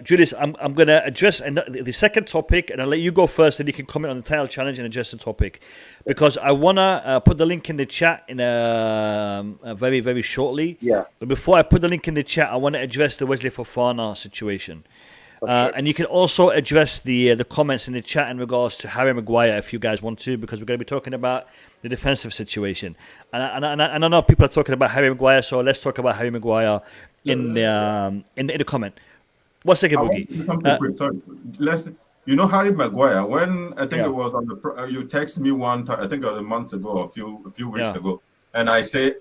Julius, I'm going to address the second topic, and I'll let you go first, and you can comment on the title challenge and address the topic, because I want to put the link in the chat in very, very shortly.
Yeah.
But before I put the link in the chat, I want to address the Wesley Fofana situation.
Sure.
And you can also address the comments in the chat in regards to Harry Maguire if you guys want to, because we're going to be talking about the defensive situation. And I know people are talking about Harry Maguire, so let's talk about Harry Maguire in the comment. 1 second,
I
Boogie.
want to do something quick. Sorry. You know Harry Maguire. When I think
Yeah.
it was on you texted me one time. I think it was a month ago, or a few weeks
Yeah.
ago, and I say,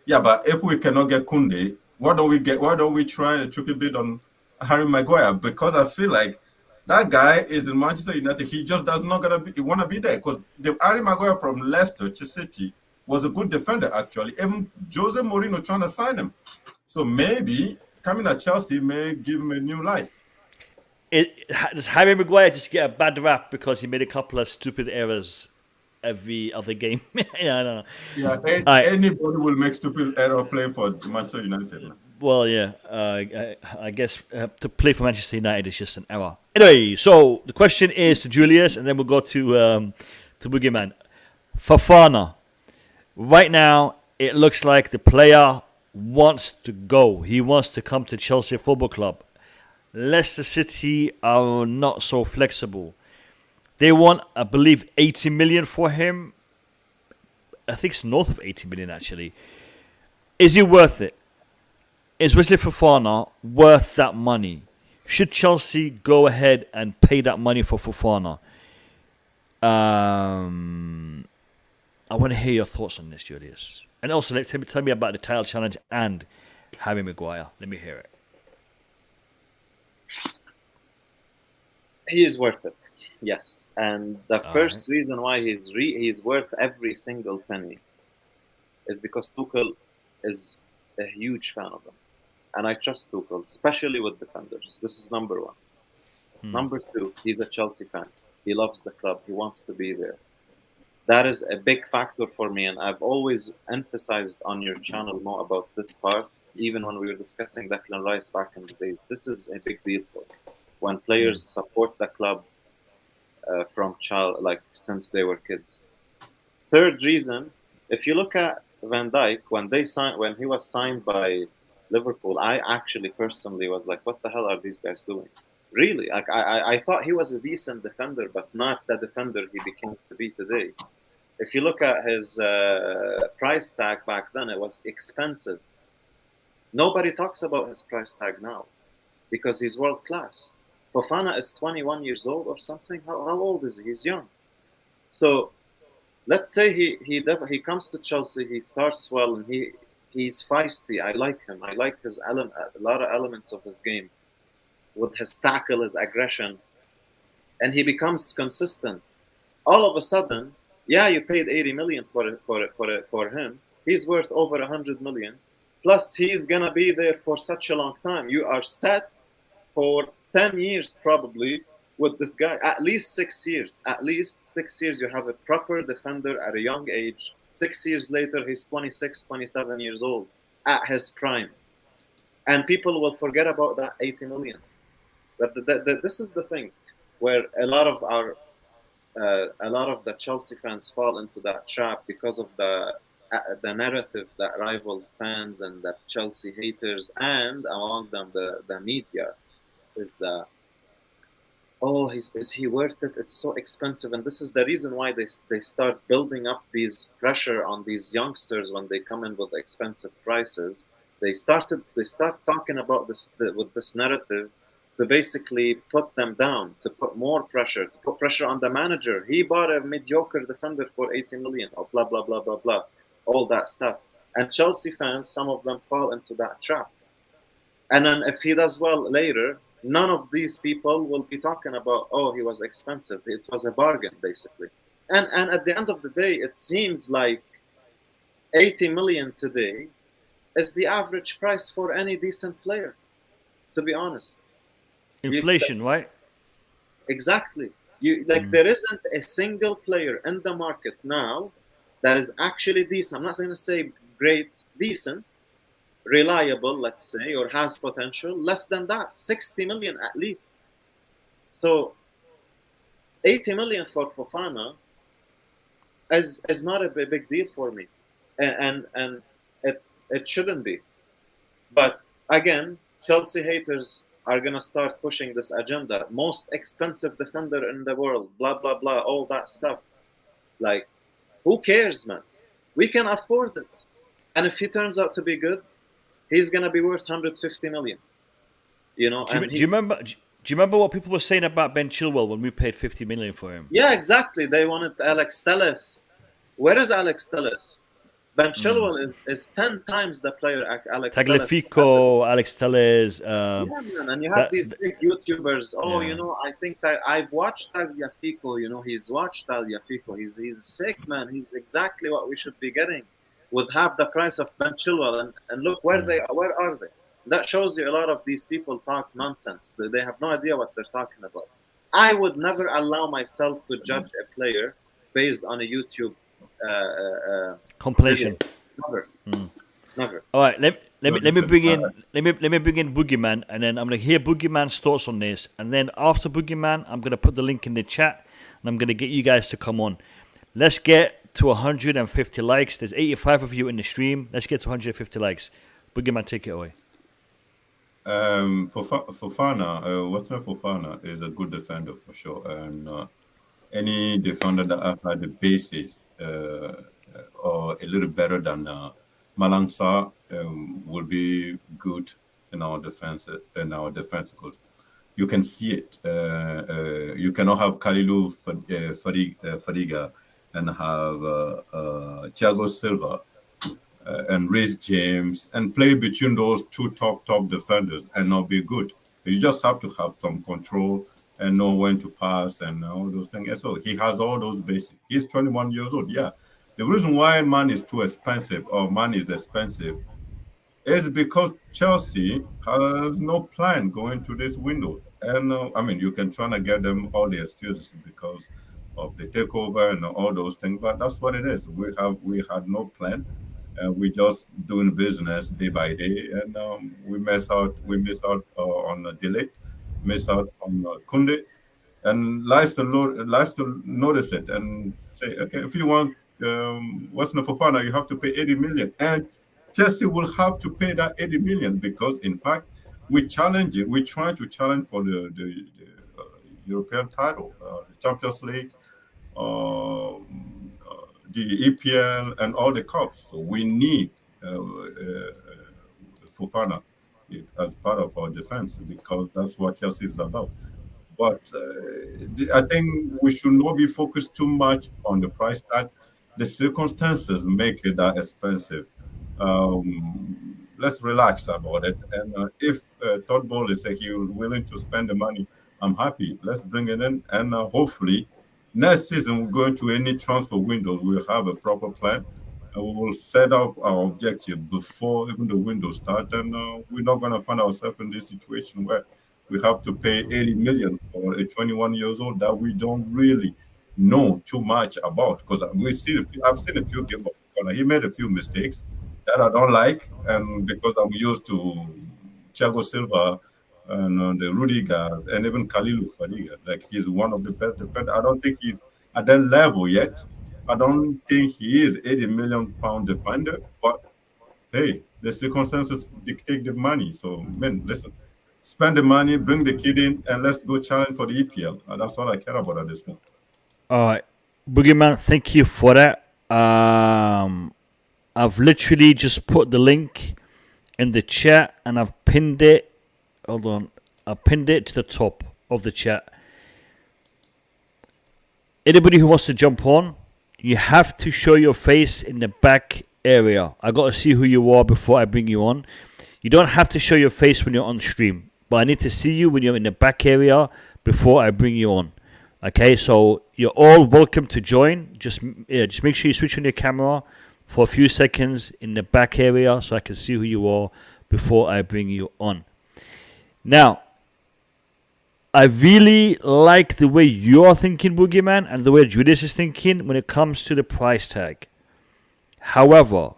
yeah, but if we cannot get Kounde, why don't we try a triple bid on Harry Maguire? Because I feel like that guy is in Manchester United. He just does not want to be there because the Harry Maguire from Leicester to City was a good defender actually. Even Jose Mourinho trying to sign him. So maybe coming at Chelsea may give him a new life.
Does Harry Maguire just get a bad rap because he made a couple of stupid errors every other game? Yeah, I don't know.
Yeah, anybody will make stupid error playing for Manchester United.
Well, yeah, I guess to play for Manchester United is just an error. Anyway, so the question is to Julius, and then we'll go to Boogeyman. Fofana. Right now, it looks like the player wants to go. He wants to come to Chelsea Football Club. Leicester City are not so flexible. They want, I believe, 80 million for him. I think it's north of 80 million, actually. Is he worth it? Is Wesley Fofana worth that money? Should Chelsea go ahead and pay that money for Fofana? I want to hear your thoughts on this, Julius. And also, tell me about the title challenge and Harry Maguire. Let me hear it.
He is worth it, yes. And the first reason why he's worth every single penny is because Tuchel is a huge fan of him. And I trust Tuchel, especially with defenders. This is number one. Number two, he's a Chelsea fan. He loves the club. He wants to be there. That is a big factor for me. And I've always emphasized on your channel more about this part, even when we were discussing Declan Rice back in the days. This is a big deal for me. When players support the club since they were kids. Third reason, if you look at Van Dijk, when he was signed by Liverpool, I actually personally was like, what the hell are these guys doing? Really? Like I thought he was a decent defender, but not the defender he became to be today. If you look at his price tag back then, it was expensive. Nobody talks about his price tag now because he's world class. Fofana is 21 years old or something. How old is he? He's young. So let's say he comes to Chelsea, he starts well, and he he's feisty. I like him. I like his a lot of elements of his game, with his tackle, his aggression, and he becomes consistent. All of a sudden, yeah, you paid 80 million for him. He's worth over 100 million. Plus, he's gonna be there for such a long time. You are set for 10 years probably with this guy. At least 6 years. At least 6 years. You have a proper defender at a young age. 6 years later, he's 26, 27 years old at his prime, and people will forget about that 80 million. But this is the thing where a lot of the Chelsea fans fall into that trap because of the narrative that rival fans and the Chelsea haters, and among them the media, is that, oh, is he worth it? It's so expensive, and this is the reason why they start building up these pressure on these youngsters when they come in with expensive prices. They start talking about this with this narrative to basically put them down, to put more pressure, to put pressure on the manager. He bought a mediocre defender for 80 million, or blah blah blah blah blah, all that stuff. And Chelsea fans, some of them fall into that trap. And then if he does well later, none of these people will be talking about, oh, he was expensive. It was a bargain, basically. And at the end of the day, it seems like 80 million today is the average price for any decent player, to be honest.
Inflation, right?
Exactly. There isn't a single player in the market now that is actually decent. I'm not going to say great, decent, reliable, let's say, or has potential. Less than that, 60 million at least. So 80 million for Fofana is not a big deal for me, and it shouldn't be. But again, Chelsea haters are gonna start pushing this agenda. Most expensive defender in the world, blah blah blah, all that stuff. Like, who cares, man? We can afford it, and if he turns out to be good, he's gonna be worth 150 million. You know.
Do you remember? Do you remember what people were saying about Ben Chilwell when we paid 50 million for him?
Yeah, exactly. They wanted Alex Telles. Where is Alex Telles? Ben Chilwell is 10 times the player Alex
Tagliafico, Alex Telles.
Yeah, man. And you have these big YouTubers. Oh,
Yeah.
you know, I think that I've watched Tagliafico. You know, he's watched Tagliafico. He's sick, man. He's exactly what we should be getting with half the price of Ben Chilwell. And look where where are they? That shows you a lot of these people talk nonsense. They have no idea what they're talking about. I would never allow myself to judge a player based on a YouTube
Compilation.
video. Never.
All right, let me bring in Boogeyman, and then I'm gonna hear Boogeyman's thoughts on this, and then after Boogeyman, I'm gonna put the link in the chat, and I'm gonna get you guys to come on. Let's get to 150 likes. There's 85 of you in the stream. Let's get to 150 likes. Boogeyman, take it away.
Fofana, Wesley Fofana is a good defender for sure, and any defender that has had the basis or a little better than Malang Sarr will be good in our defense. Because you can see it. You cannot have Kalilu Fadiga and have Thiago Silva and Reece James and play between those two top defenders and not be good. You just have to have some control and know when to pass and all those things. And so he has all those basics. He's 21 years old. Yeah. The reason why man is too expensive or man is expensive is because Chelsea has no plan going to this window. And I mean, you can try to get them all the excuses because of the takeover and all those things, but that's what it is. We had no plan. We just doing business day by day, and we miss out on the delay, miss out on Kounde, and likes to notice it and say, okay, if you want Wesley Fofana, you have to pay 80 million, and Chelsea will have to pay that 80 million because, in fact, we trying to challenge for the European title, the Champions League, the EPL, and all the cups. So we need Fofana as part of our defense because that's what Chelsea is about. But I think we should not be focused too much on the price tag. The circumstances make it that expensive. Let's relax about it. And if Todd Bowley is willing to spend the money, I'm happy. Let's bring it in, and hopefully next season we go into any transfer window. We'll have a proper plan, and we will set up our objective before even the window start. And we're not going to find ourselves in this situation where we have to pay 80 million for a 21 years old that we don't really know too much about. Because I've seen a few games of Fofana. He made a few mistakes that I don't like, and because I'm used to Thiago Silva and the Rudiger and even Kalilu Fadiga, like he's one of the best defenders. I don't think he's at that level yet. I don't think he is 80 million pound defender, but hey, the circumstances dictate the money. So, man, listen, spend the money, bring the kid in, and let's go challenge for the EPL. And that's all I care about at this point.
All right, Boogeyman, thank you for that. I've literally just put the link in the chat and I've pinned it. Hold on. I pinned it to the top of the chat. Anybody who wants to jump on, you have to show your face in the back area. I got to see who you are before I bring you on. You don't have to show your face when you're on stream, but I need to see you when you're in the back area before I bring you on. Okay, so you're all welcome to join. Just make sure you switch on your camera for a few seconds in the back area so I can see who you are before I bring you on. Now, I really like the way you're thinking, Boogeyman, and the way Julius is thinking when it comes to the price tag. However,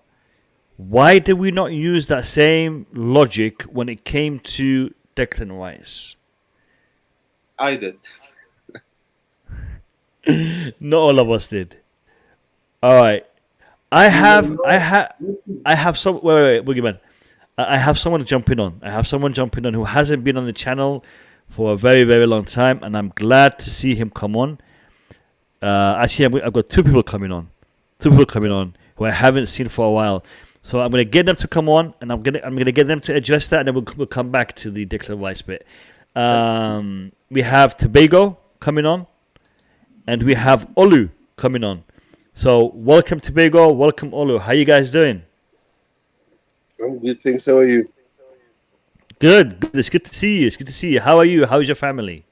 why did we not use that same logic when it came to Declan Rice?
I did.
Not all of us did. All right. I have some. Wait, Boogeyman. I have someone jumping on. I have someone jumping on who hasn't been on the channel for a very, very long time, and I'm glad to see him come on. Actually, I've got two people coming on who I haven't seen for a while. So I'm gonna get them to come on, and I'm gonna get them to address that, and then we'll come back to the Declan Rice bit. We have Tobago coming on, and we have Olu coming on. So welcome Tobago, welcome Olu. How you guys doing?
I'm good, thanks. How are you?
Good. It's good to see you. How are you? How's your family?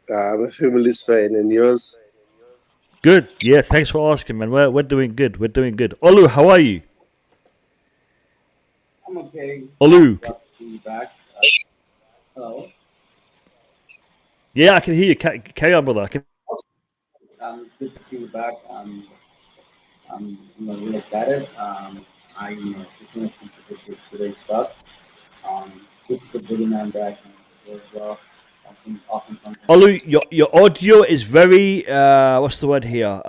My family's fine, and yours?
Good. Yeah, thanks for asking, man. We're doing good. Olu, how are you?
I'm okay.
Olu.
Glad to see you back. Hello.
Yeah, I can hear you. Carry on, brother.
It's good to see you back. I'm really excited. I just want to contribute to today's talk. Good to see Boogeyman back. And it was awesome content.
Olu, your audio is very what's the word here?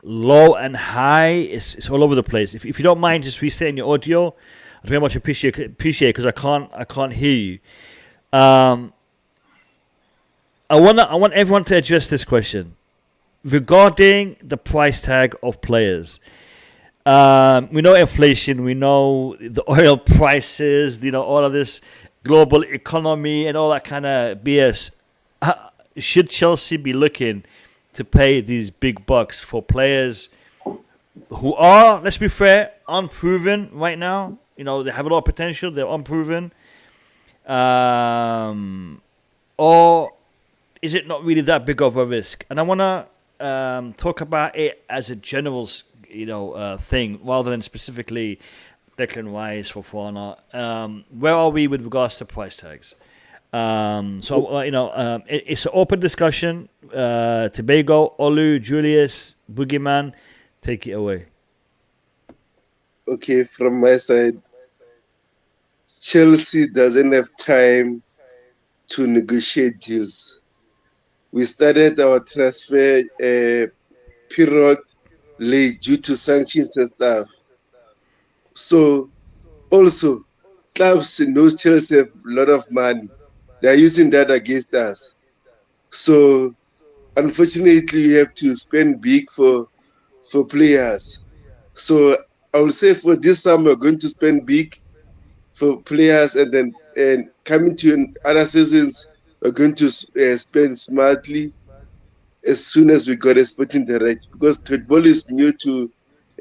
Low and high. It's all over the place. If you don't mind, just resetting your audio. I very much appreciate because I can't hear you. I want everyone to address this question regarding the price tag of players. We know inflation, we know the oil prices, all of this global economy and all that kind of BS. Should Chelsea be looking to pay these big bucks for players who are, let's be fair, unproven right now? They have a lot of potential, they're unproven. Or is it not really that big of a risk? And I want to talk about it as a general thing rather than specifically Declan Rice, Fofana. Where are we with regards to price tags? It's an open discussion. Tobago, Olu, Julius, Boogeyman, take it away.
Okay, from my side, Chelsea doesn't have time to negotiate deals. We started our transfer period late due to sanctions and stuff. So, also, clubs know Chelsea have a lot of money. They're using that against us. So, unfortunately, you have to spend big for players. So, I would say for this summer, we're going to spend big for players, and coming to other seasons, we're going to spend smartly as soon as we got a Sporting Direct, because football is new to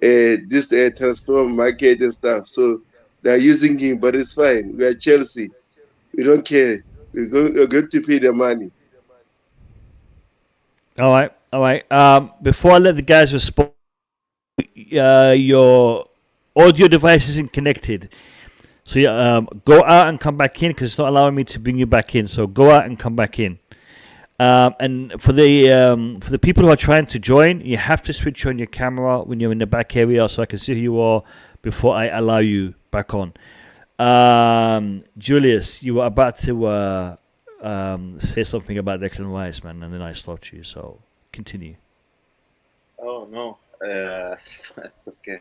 this transfer market and stuff. So they're using him, but it's fine. We are Chelsea. We don't care. We're going to pay the money.
All right. Before I let the guys respond, your audio device isn't connected. So go out and come back in because it's not allowing me to bring you back in. So go out and come back in. And for the people who are trying to join, you have to switch on your camera when you're in the back area so I can see who you are before I allow you back on. Julius, you were about to say something about Declan Rice, man, and then I stopped you. So continue.
Oh no, it's okay.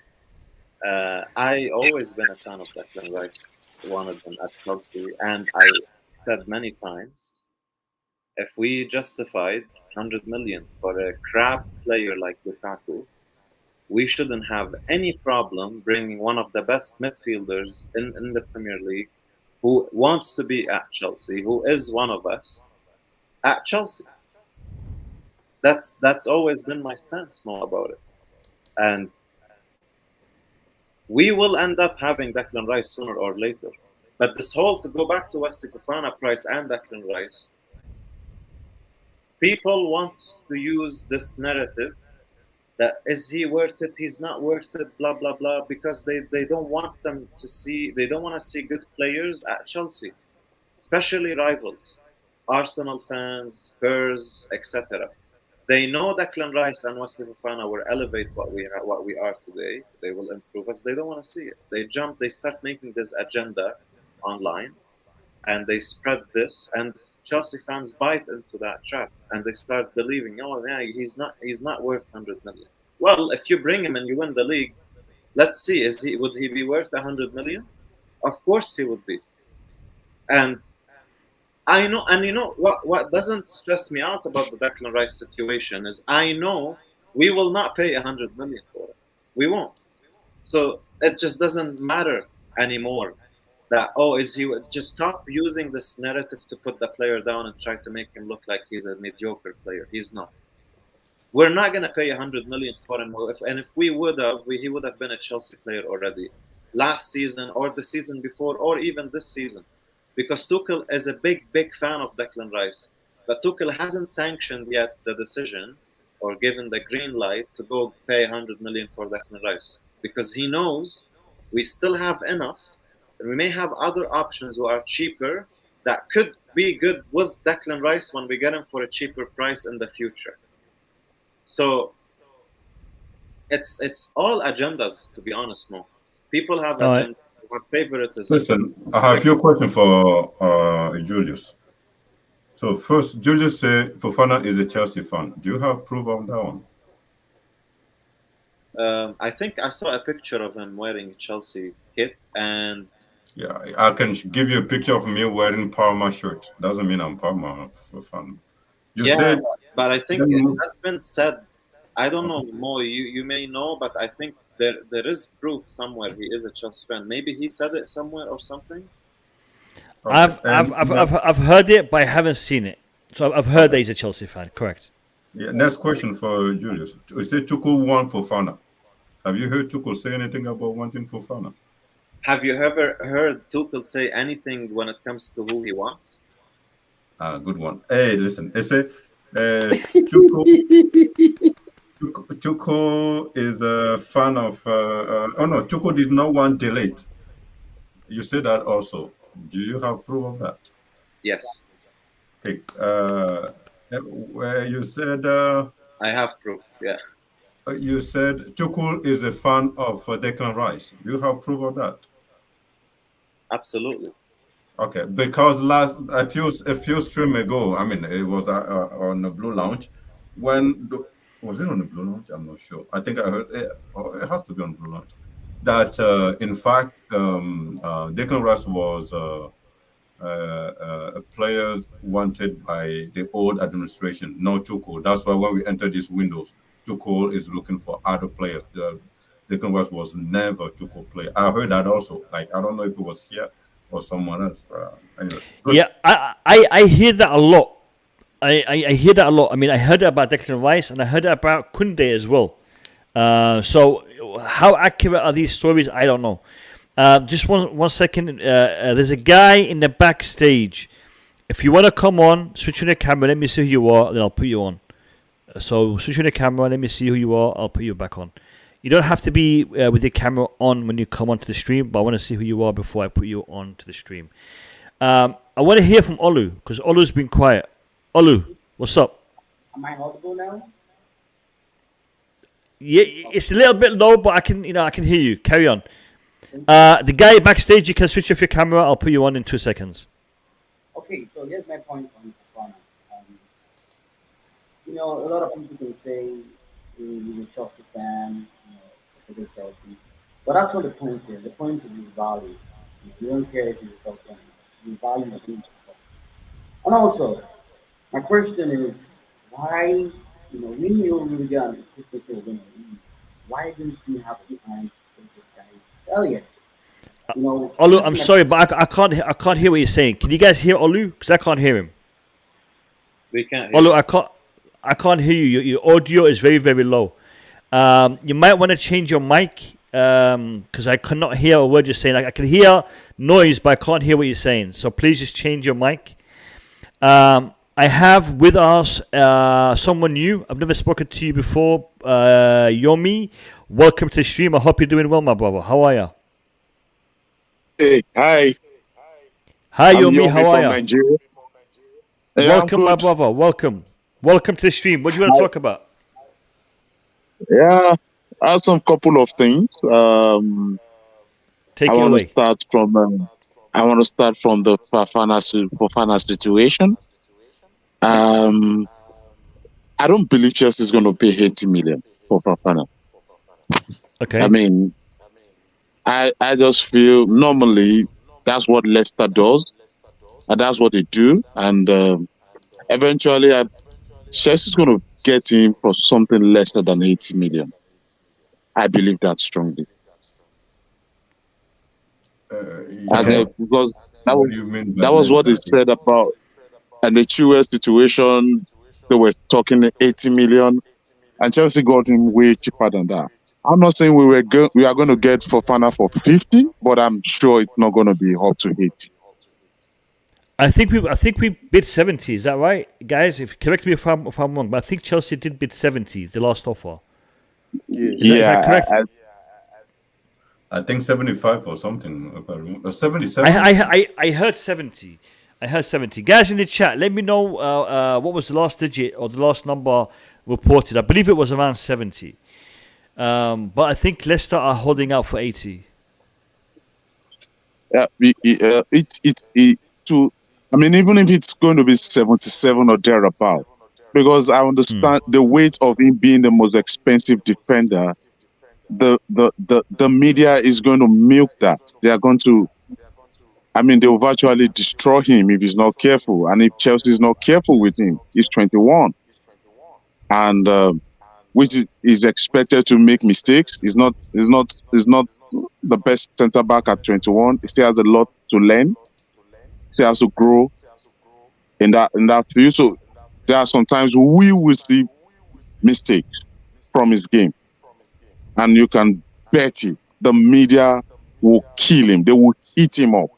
I always been a fan of Declan Rice, wanted him at Chelsea, and I said many times, if we justified 100 million for a crap player like Lukaku, we shouldn't have any problem bringing one of the best midfielders in the Premier League, who wants to be at Chelsea, who is one of us, at Chelsea. That's always been my stance more about it, and we will end up having Declan Rice sooner or later. But this whole, to go back to Wesley Fofana price and Declan Rice, people want to use this narrative that is he worth it, he's not worth it, blah blah blah, because they don't want them to see, they don't want to see good players at Chelsea, especially rivals, Arsenal fans, Spurs, etc. They know Declan Rice and Wesley Fofana will elevate what we are today. They will improve us. They don't want to see it. They start making this agenda online, and they spread this, and Chelsea fans bite into that trap, and they start believing, oh yeah, he's not worth 100 million. Well, if you bring him and you win the league, let's see, would he be worth 100 million? Of course he would be. And I know, and you know what doesn't stress me out about the Declan Rice situation is I know we will not pay 100 million for it. We won't. So it just doesn't matter anymore. That is he? Just stop using this narrative to put the player down and try to make him look like he's a mediocre player. He's not. We're not going to pay 100 million for him. If we would have, he would have been a Chelsea player already last season or the season before or even this season. Because Tuchel is a big fan of Declan Rice. But Tuchel hasn't sanctioned yet the decision or given the green light to go pay 100 million for Declan Rice. Because he knows we still have enough. And we may have other options who are cheaper that could be good with Declan Rice when we get him for a cheaper price in the future. So it's all agendas, to be honest, Mo. People have agendas. Have favoritism.
Listen, I have a few questions for Julius. So first, Julius said Fofana is a Chelsea fan. Do you have proof on that one?
I think I saw a picture of him wearing a Chelsea kit, and
yeah, I can give you a picture of me wearing Parma shirt. Doesn't mean I'm Parma fan. You said,
but I think it has been said. I don't know, Mo. You may know, but I think there is proof somewhere he is a Chelsea fan. Maybe he said it somewhere or something.
Okay. I've heard it, but I haven't seen it. So I've heard that he's a Chelsea fan. Correct.
Yeah. Next question for Julius. You said Tuchel want Fofana. Have you heard Tuchel say anything about wanting Fofana?
Have you ever heard Tuchel say anything when it comes to who he wants?
Good one. Hey, listen. I say Tuchel is a fan of. Tuchel did not want delete. You said that also. Do you have proof of that?
Yes.
Okay. Where you said.
I have proof. Yeah.
You said Tuchel is a fan of Declan Rice. Do you have proof of that?
Absolutely.
Okay, because a few stream ago, I mean, it was on the Blue Lounge. Was it on the Blue Lounge? I'm not sure. I think I heard it has to be on Blue Lounge. That in fact, Declan Rice was a player wanted by the old administration, no Tuchel. That's why when we enter these windows, Tuchel is looking for other players. Declan Rice was never Tuchel player. I heard that also. Like I don't know if it was here or someone else. Anyway.
Yeah, I hear that a lot. I hear that a lot. I mean, I heard it about Declan Rice and I heard it about Kounde as well. So how accurate are these stories? I don't know. Just one second. There's a guy in the backstage. If you want to come on, switch on the camera. Let me see who you are. Then I'll put you on. So switch on the camera. Let me see who you are. I'll put you back on. You don't have to be with your camera on when you come onto the stream, but I want to see who you are before I put you on to the stream. I want to hear from Olu because Olu's been quiet. Olu, what's up?
Am I audible now?
Yeah, it's a little bit low, but I can hear you. Carry on. The guy backstage, you can switch off your camera. I'll put you on in 2 seconds.
Okay, so here's my point on Fofana. A lot of people can say he's a Chelsea fan, for the Chelsea, but that's not the point here. The point is his value. You don't care if he's a Chelsea fan. You value the team. And also, my question is, why, we knew Rudiger and Christensen were going to leave. Why didn't we have behind this guy earlier?
Olu, I'm sorry, but I can't hear what you're saying. Can you guys hear Olu? Because I can't hear him.
We can't hear
Olu, I can't hear you. Your audio is very, very low. You might want to change your mic because I cannot hear a word you're saying. I can hear noise, but I can't hear what you're saying. So please just change your mic. I have with us someone new. I've never spoken to you before. Yomi, welcome to the stream. I hope you're doing well, my brother. How are you?
Hey, hi.
Hi,
I'm
Yomi. How are you?
Nigeria. Hey,
Welcome, my brother. Welcome. Welcome to the stream. What do you want to talk about?
Yeah, I have some couple of things.
Take
I
it
want
away.
to start from. I want to start from the Fofana situation. I don't believe Chelsea is going to pay 80 million for Fofana.
Okay.
I mean, I just feel normally that's what Leicester does, and that's what they do, and eventually Chelsea's going to get him for something lesser than 80 million. I believe that strongly.
Okay.
Because
What do you mean by
that was what they
Leicester?
said about and the Chilwell situation. They were talking 80 million, and Chelsea got him way cheaper than that. I'm not saying we are going to get Fofana for 50, but I'm sure it's not going to be up to 80.
I think we bid 70. Is that right, guys? If correct me if I'm wrong, but I think Chelsea did bid 70, the last offer.
Yes.
Is that correct?
I think 75 or something. If I remember. 77.
I heard 70. I heard 70. Guys in the chat, let me know what was the last digit or the last number reported. I believe it was around 70. But I think Leicester are holding out for 80.
Yeah, I mean, even if it's going to be 77 or thereabout, because I understand the weight of him being the most expensive defender, the media is going to milk that. They are going to, they will virtually destroy him if he's not careful. And if Chelsea is not careful with him, he's 21. And which is expected to make mistakes. He's not the best centre back at 21. He still has a lot to learn. He has to grow in that field. So there are sometimes we will see mistakes from his game, and you can bet it the media will kill him. They will eat him up.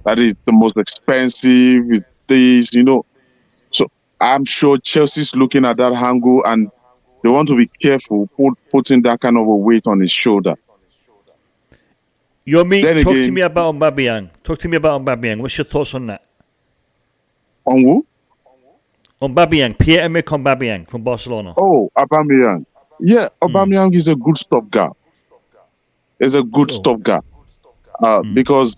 That is the most expensive. So I'm sure Chelsea's looking at that angle, and they want to be careful putting that kind of a weight on his shoulder.
Talk to me about Aubameyang. What's your thoughts on that?
On who?
Aubameyang, Pierre-Emerick Aubameyang from Barcelona.
Oh, Aubameyang. Yeah, Aubameyang is a good stopgap. Is a good stopgap. Because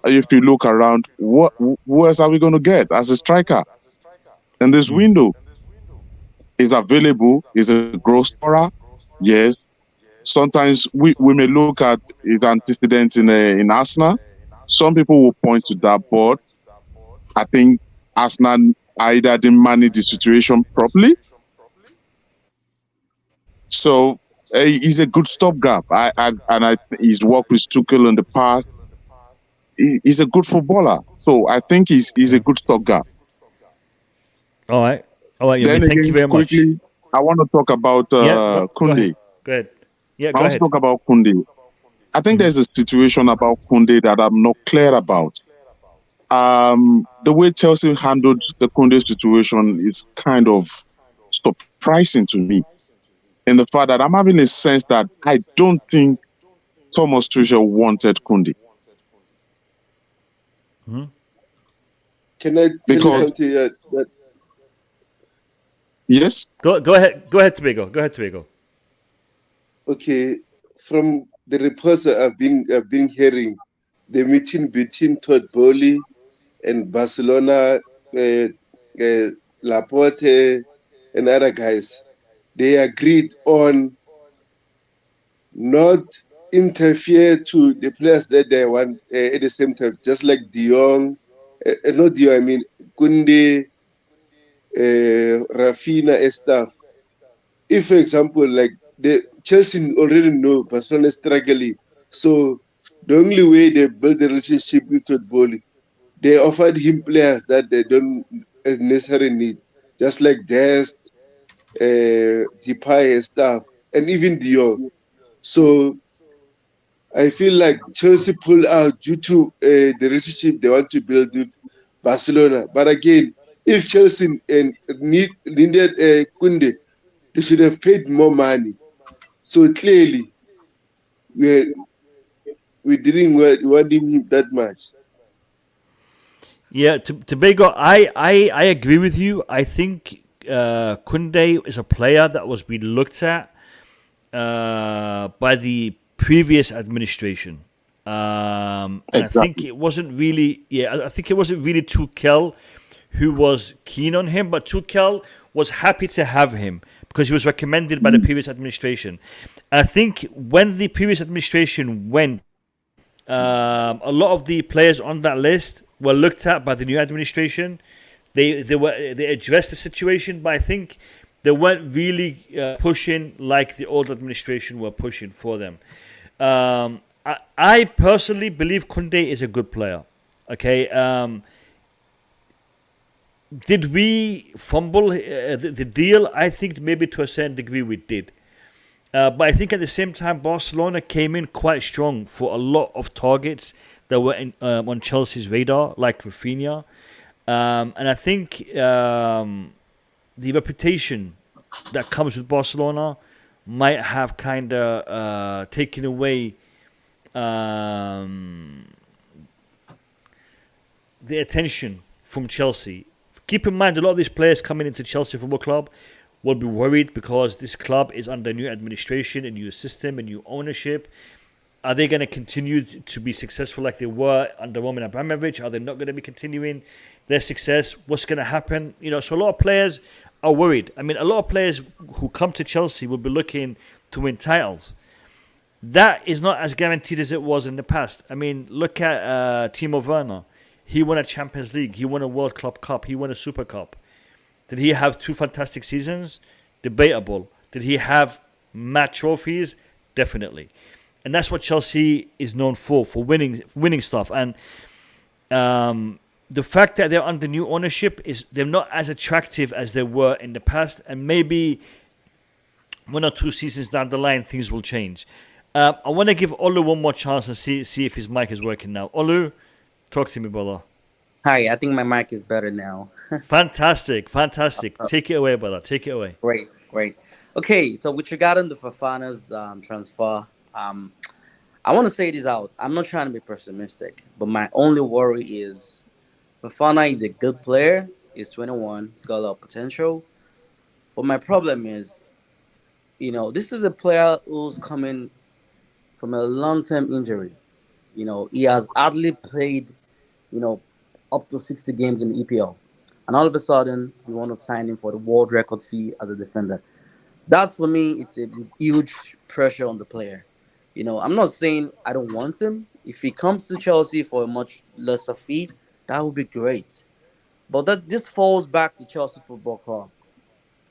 if you look around, who else are we going to get as a striker in this window? He's available. He's a goal scorer. Yes. Sometimes we may look at his antecedents in Arsenal. Some people will point to that, but I think Arsenal either didn't manage the situation properly. So he's a good stopgap. He's worked with Tuchel in the past. He's a good footballer. So I think he's a good stopgap.
All right, Yomi, thank you very much.
I want to talk about Kounde.
Go ahead. Yeah,
I
go
want to
ahead.
talk about Kounde. I think there's a situation about Kounde that I'm not clear about. The way Chelsea handled the Kounde situation is kind of surprising to me. In the fact that I'm having a sense that I don't think Thomas Tuchel wanted Kounde.
Can I tell you
Because,
something that
yes,
Go ahead. Go ahead, Tobago. Go ahead, Tobago.
okay, from the reports that I've been hearing, the meeting between Todd Bowley and Barcelona, uh, Laporte, and other guys, they agreed on not interfere to the players that they want at the same time, just like De Jong, not De Jong, I mean Kounde, Rafinha and stuff. If, for example, like the Chelsea already know Barcelona is struggling, so the only way they build the relationship with Todd Bowley, they offered him players that they don't necessarily need, just like Dest, Depay and stuff, and even Dior. So I feel like Chelsea pulled out due to the relationship they want to build with Barcelona. But again, if Chelsea needed Kounde, they should have paid more money. So clearly, we we didn't want him that much.
Yeah, Tobago, I agree with you. I think Kounde is a player that was being looked at by the previous administration. And I think
exactly.
it wasn't really, yeah, I think it wasn't really Tuchel who was keen on him, but Tuchel was happy to have him because he was recommended by the previous administration. I think when the previous administration went, a lot of the players on that list were looked at by the new administration. They addressed the situation, but I think they weren't really pushing like the old administration were pushing for them. I personally believe Kounde is a good player. Okay. Did we fumble the deal? I think maybe to a certain degree we did. But I think at the same time, Barcelona came in quite strong for a lot of targets that were on Chelsea's radar, like Rafinha. And I think the reputation that comes with Barcelona might have kind of taken away the attention from Chelsea. Keep in mind, a lot of these players coming into Chelsea Football Club will be worried because this club is under new administration, a new system, a new ownership. Are they going to continue to be successful like they were under Roman Abramovich? Are they not going to be continuing their success? What's going to happen? So a lot of players are worried. I mean, a lot of players who come to Chelsea will be looking to win titles. That is not as guaranteed as it was in the past. I mean, look at Timo Werner. He won a Champions League. He won a World Club Cup. He won a Super Cup. Did he have 2 fantastic seasons? Debatable. Did he have match trophies? Definitely. And that's what Chelsea is known for winning stuff. And the fact that they're under new ownership is they're not as attractive as they were in the past. And maybe 1 or 2 seasons down the line, things will change. I want to give Olu one more chance and see if his mic is working now. Olu, talk to me, brother.
Hi, I think my mic is better now.
Fantastic. Take it away, brother. Take it away.
Great. Okay, so with regard to the Fofana's transfer, I want to say this out. I'm not trying to be pessimistic, but my only worry is Fofana is a good player. He's 21. He's got a lot of potential. But my problem is, this is a player who's coming from a long-term injury. He has hardly played, up to 60 games in the EPL. And all of a sudden, we want to sign him for the world record fee as a defender. That, for me, it's a huge pressure on the player. I'm not saying I don't want him. If he comes to Chelsea for a much lesser fee, that would be great. But this falls back to Chelsea Football Club.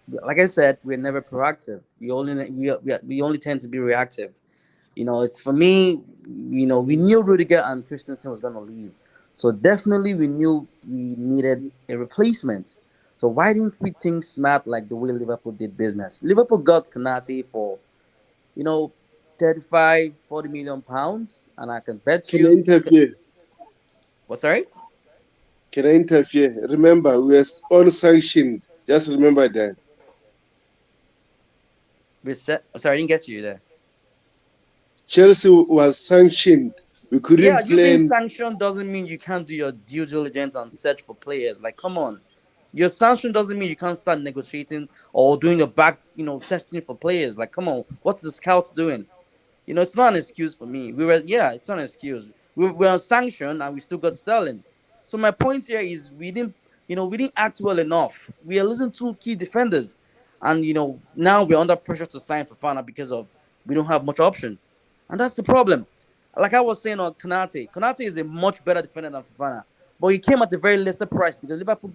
Like I said, we're never proactive. We only tend to be reactive. It's for me. We knew Rudiger and Christensen was going to leave, so definitely we knew we needed a replacement. So why didn't we think smart like the way Liverpool did business? Liverpool got Kounde for, 35, 40 million pounds, and I can bet
Can I
you.
interfere?
What? Sorry.
Can I interfere? Remember, we are all sanctioned. Just remember that.
Sorry, I didn't get you there.
Chelsea was sanctioned. We
Yeah,
couldn't
you being
play.
sanctioned doesn't mean you can't do your due diligence and search for players. Like, come on. Your sanction doesn't mean you can't start negotiating or doing the back, searching for players. Like, come on, what's the scouts doing? It's not an excuse for me. It's not an excuse. We were on sanction and we still got Sterling. So my point here is we didn't act well enough. We are losing two key defenders, and now we're under pressure to sign Fofana because of we don't have much option, and that's the problem. Like I was saying on Kounde, Kounde is a much better defender than Fofana, but he came at a very lesser price because Liverpool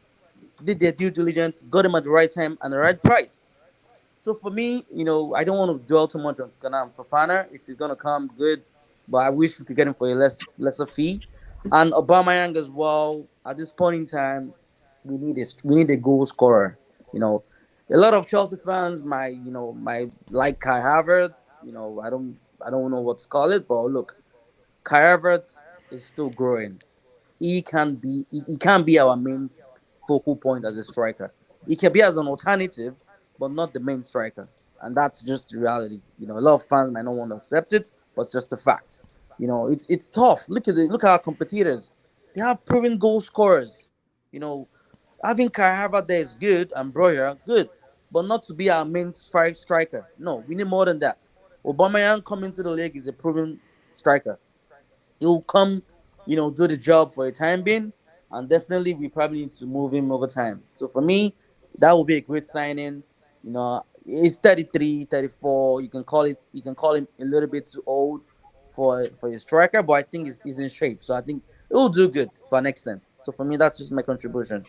did their due diligence, got him at the right time and the right price. So for me, I don't want to dwell too much on Fofana. If he's gonna come, good. But I wish we could get him for a lesser fee. And Aubameyang as well. At this point in time, we need a goal scorer. A lot of Chelsea fans might like Kai Havertz. I don't know what to call it, but look, Kai Havertz is still growing. He can be our main focal point as a striker. He can be as an alternative, but not the main striker. And that's just the reality. A lot of fans might not want to accept it, but it's just a fact. It's tough. Look at our competitors. They have proven goal scorers. You know, Having Kai Havertz there is good and Breuer good, but not to be our main striker. No, we need more than that. Aubameyang coming to the league is a proven striker. He'll come, do the job for a time being, and definitely we probably need to move him over time. So for me, that would be a great signing. He's 33, 34. You can call him a little bit too old for a striker, but I think he's in shape. So I think it will do good for an extent. So for me, that's just my contribution.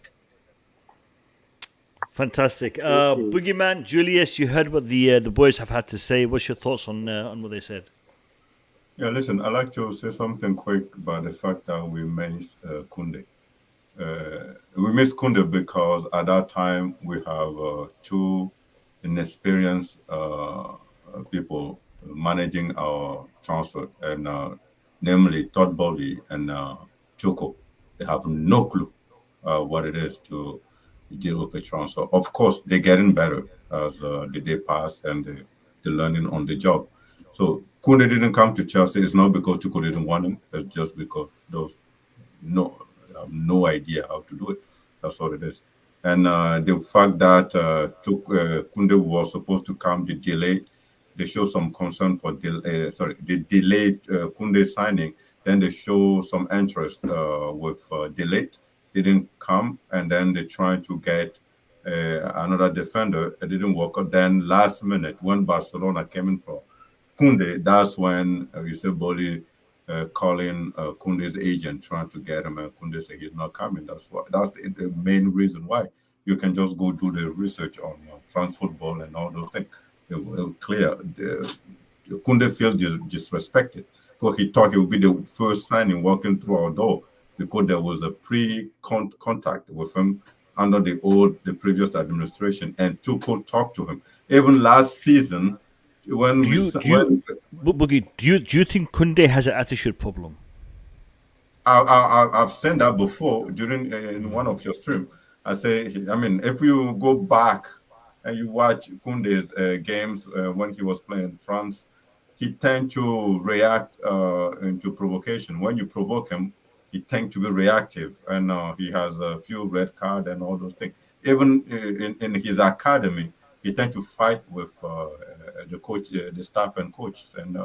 Fantastic. Boogeyman, Julius, you heard what the boys have had to say. What's your thoughts on what they said?
Yeah, listen, I'd like to say something quick about the fact that we missed Kounde. We missed Kounde because at that time we have two inexperienced people managing our transfer, and namely Todd Bowley and Tuchel. They have no clue what it is to deal with a transfer. Of course, they're getting better as the day pass and the learning on the job. So Kounde didn't come to Chelsea. It's not because Tuchel didn't want him. It's just because those have no idea how to do it. That's what it is. And the fact that Kounde was supposed to come, the delay, they show some concern for the delayed Kounde signing. Then they show some interest with delayed. They didn't come, and then they tried to get another defender. It didn't work out. Then last minute, when Barcelona came in for Kounde, that's when you see Boli calling Kounde's agent, trying to get him, and Kounde said he's not coming. That's the main reason why. You can just go do the research on France football and all those things. It will clear. Kounde feels disrespected because he thought he would be the first signing walking through our door because there was a pre-contact with him under the previous administration, and Tuchel talked to him. Even last season,
Boogie, do you think Kounde has an attitude problem?
I've said that before during in one of your streams. I say, if you go back and you watch Kounde's games when he was playing France, he tend to react into provocation. When you provoke him, he tends to be reactive, and he has a few red cards and all those things. Even in his academy, he tends to fight with the coach, the staff and coaches, and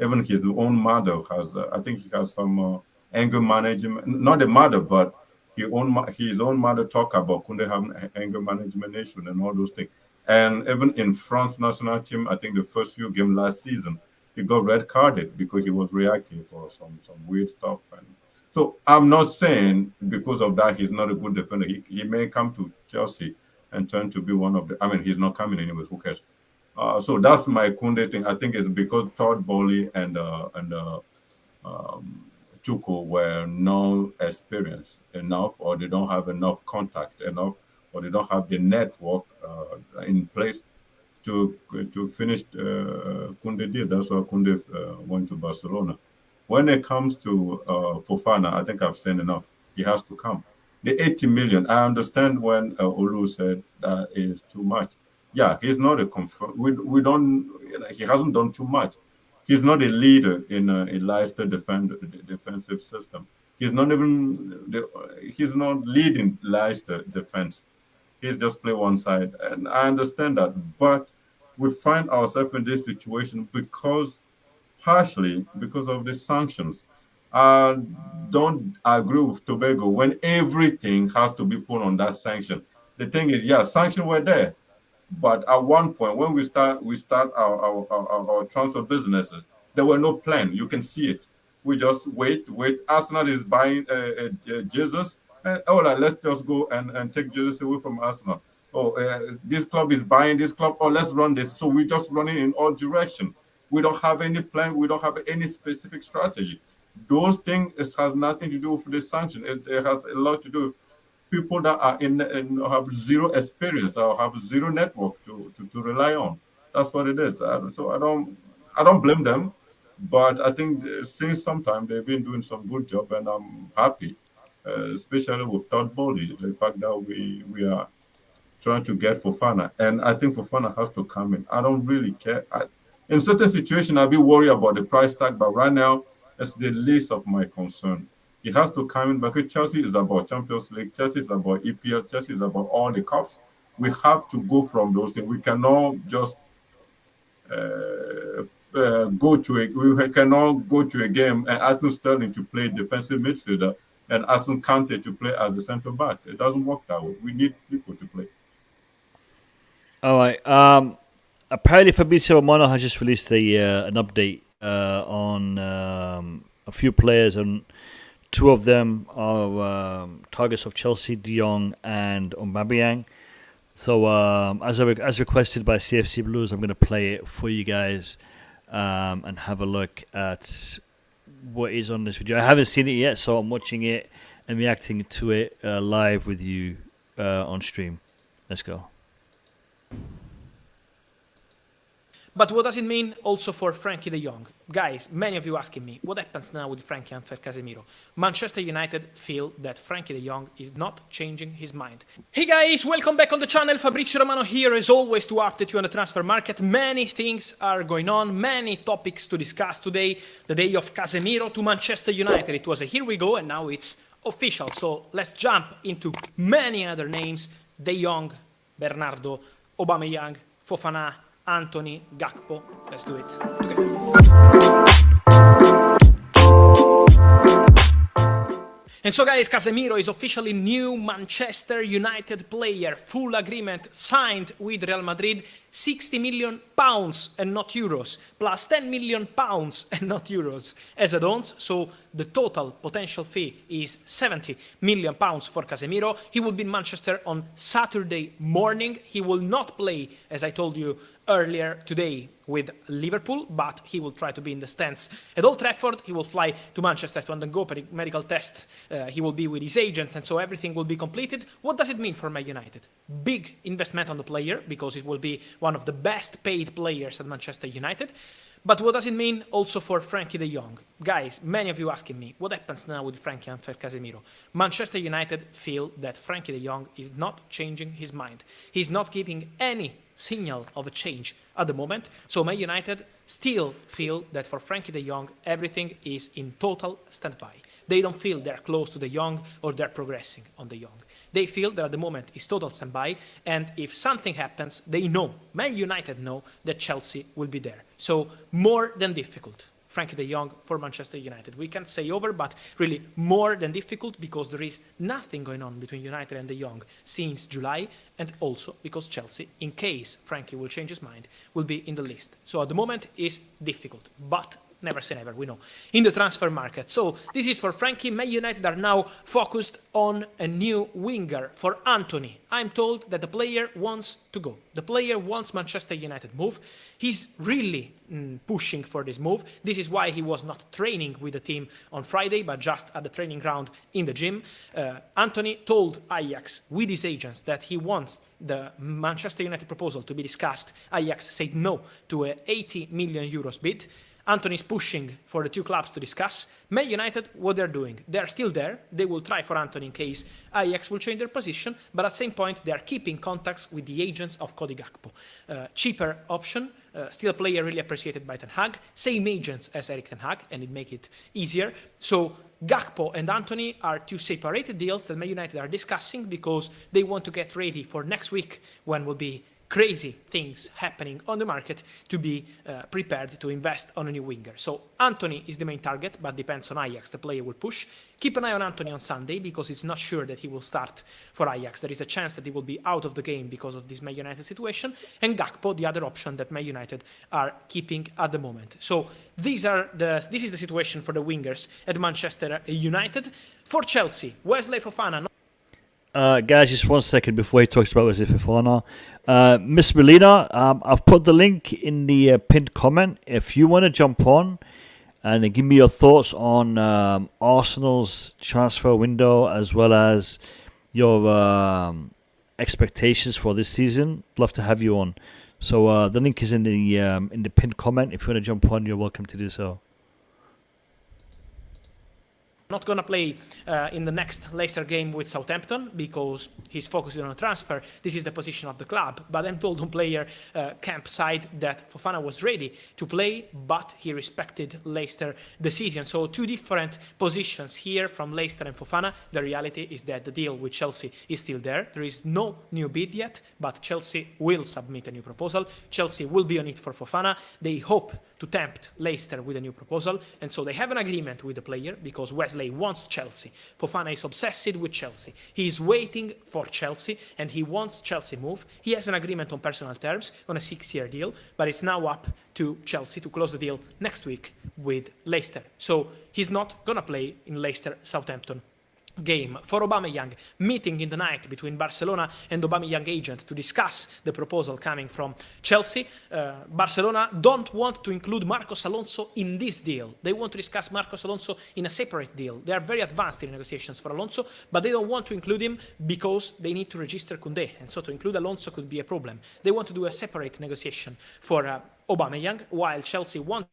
even his own mother has. I think he has some anger management. Not the mother, but his own mother talk about Kounde having anger management issue and all those things. And even in France national team, I think the first few games last season, he got red carded because he was reacting for some weird stuff. And so I'm not saying because of that he's not a good defender. He may come to Chelsea and turn to be one of the. He's not coming anyways. Who cares? So that's my Kounde thing. I think it's because Todd Bowley and Tuchel were no experience enough, or they don't have enough contact enough, or they don't have the network in place to finish Kounde deal. That's why Kounde went to Barcelona. When it comes to Fofana, I think I've said enough. He has to come. The 80 million, I understand when Olu said that is too much. Yeah, he's not a we don't. He hasn't done too much. He's not a leader in a Leicester defensive system. He's not he's not leading Leicester defense. He's just play one side, and I understand that. But we find ourselves in this situation partially because of the sanctions. I don't agree with Tobago when everything has to be put on that sanction. The thing is, yeah, sanctions were there, but at one point when we start our transfer businesses, there were no plan. You can see it. We just wait. Arsenal is buying Jesus. And, let's just go and take Jesus away from Arsenal. This club is buying this club. Let's run this. So we're just running in all directions. We don't have any plan. We don't have any specific strategy. Those things has nothing to do with the sanction. It has a lot to do with people that are in have zero experience or have zero network to rely on. That's what it is. So I don't blame them, but I think since some time they've been doing some good job, and I'm happy, especially with Todd Bowley, the fact that we are trying to get Fofana, and I think Fofana has to come in. I don't really care. In certain situations, I'll be worried about the price tag, but right now, it's the least of my concern. He has to come in because Chelsea is about Champions League, Chelsea is about EPL, Chelsea is about all the cups. We have to go from those things. We cannot just we cannot go to a game and ask Sterling to play defensive midfielder and ask Kounde to play as a centre back. It doesn't work that way. We need people to play.
All right. Apparently, Fabrizio Romano has just released an update on a few players, and two of them are targets of Chelsea, De Jong and Aubameyang. So, as requested by CFC Blues, I'm going to play it for you guys and have a look at what is on this video. I haven't seen it yet, so I'm watching it and reacting to it live with you on stream. Let's go.
But what does it mean also for Frankie de Jong? Guys, many of you asking me, what happens now with Frankie and Casemiro? Manchester United feel that Frankie de Jong is not changing his mind. Hey guys, welcome back on the channel. Fabrizio Romano here as always to update you on the transfer market. Many things are going on, many topics to discuss today. The day of Casemiro to Manchester United. It was a here we go and now it's official. So let's jump into many other names. De Jong, Bernardo, Aubameyang, Fofana, Anthony, Gakpo. Let's do it together. And so guys, Casemiro is officially new Manchester United player. Full agreement signed with Real Madrid. £60 million and not euros, plus £10 million and not euros as add-ons. So the total potential fee is £70 million for Casemiro. He will be in Manchester on Saturday morning. He will not play, as I told you earlier today, with Liverpool, but he will try to be in the stands at Old Trafford. He will fly to Manchester to undergo medical tests. He will be with his agents, and so everything will be completed. What does it mean for Man United? Big investment on the player, because it will be one of the best paid players at Manchester United. But what does it mean also for Frankie de Jong? Guys, many of you asking me, what happens now with Frankie and Casemiro? Manchester United feel that Frankie de Jong is not changing his mind. He's not giving any signal of a change at the moment. So Man United still feel that for Frankie de Jong, everything is in total standby. They don't feel they're close to de Jong or they're progressing on de Jong. They feel that at the moment is total standby, and if something happens, they know, Man United know, that Chelsea will be there. So more than difficult, Frankie de Jong for Manchester United. We can't say over, but really more than difficult, because there is nothing going on between United and de Jong since July, and also because Chelsea, in case Frankie will change his mind, will be in the list. So at the moment is difficult, but never say never, we know, in the transfer market. So this is for Frankie. Man United are now focused on a new winger for Anthony. I'm told that the player wants to go. The player wants Manchester United move. He's really pushing for this move. This is why he was not training with the team on Friday, but just at the training ground in the gym. Anthony told Ajax with his agents that he wants the Manchester United proposal to be discussed. Ajax said no to a 80 million euros bid. Anthony is pushing for the two clubs to discuss. Man United, what they're doing, they're still there. They will try for Anthony in case Ajax will change their position, but at the same point, they are keeping contacts with the agents of Kounde Gakpo. Cheaper option, still a player really appreciated by Ten Hag, same agents as Erik Ten Hag, and it make it easier. So Gakpo and Anthony are two separated deals that Man United are discussing because they want to get ready for next week when will be crazy things happening on the market to be prepared to invest on a new winger. So Anthony is the main target, but depends on Ajax. The player will push. Keep an eye on Anthony on Sunday because it's not sure that he will start for Ajax. There is a chance that he will be out of the game because of this Man United situation. And Gakpo, the other option that Man United are keeping at the moment. So this is the situation for the wingers at Manchester United. For Chelsea, Wesley Fofana.
Guys, just 1 second before he talks about Wesley Fofana. Miss Melina, I've put the link in the pinned comment. If you want to jump on and give me your thoughts on Arsenal's transfer window as well as your expectations for this season, I'd love to have you on. So the link is in the pinned comment. If you want to jump on, you're welcome to do so.
Not going to play in the next Leicester game with Southampton because he's focused on a transfer. This is the position of the club. But I'm told on player camp side that Fofana was ready to play, but he respected Leicester decision. So two different positions here from Leicester and Fofana. The reality is that the deal with Chelsea is still there. There is no new bid yet, but Chelsea will submit a new proposal. Chelsea will be on it for Fofana. They hope to tempt Leicester with a new proposal, and so they have an agreement with the player because Wesley wants Chelsea. Fofana is obsessed with Chelsea. He is waiting for Chelsea, and he wants Chelsea move. He has an agreement on personal terms on a 6-year deal, but it's now up to Chelsea to close the deal next week with Leicester. So he's not gonna play in Leicester-Southampton game. For Aubameyang, meeting in the night between Barcelona and Aubameyang agent to discuss the proposal coming from Chelsea. Barcelona don't want to include Marcos Alonso in this deal. They want to discuss Marcos Alonso in a separate deal. They are very advanced in negotiations for Alonso, but they don't want to include him because they need to register Kounde, and so to include Alonso could be a problem. They want to do a separate negotiation for Aubameyang, while Chelsea wants,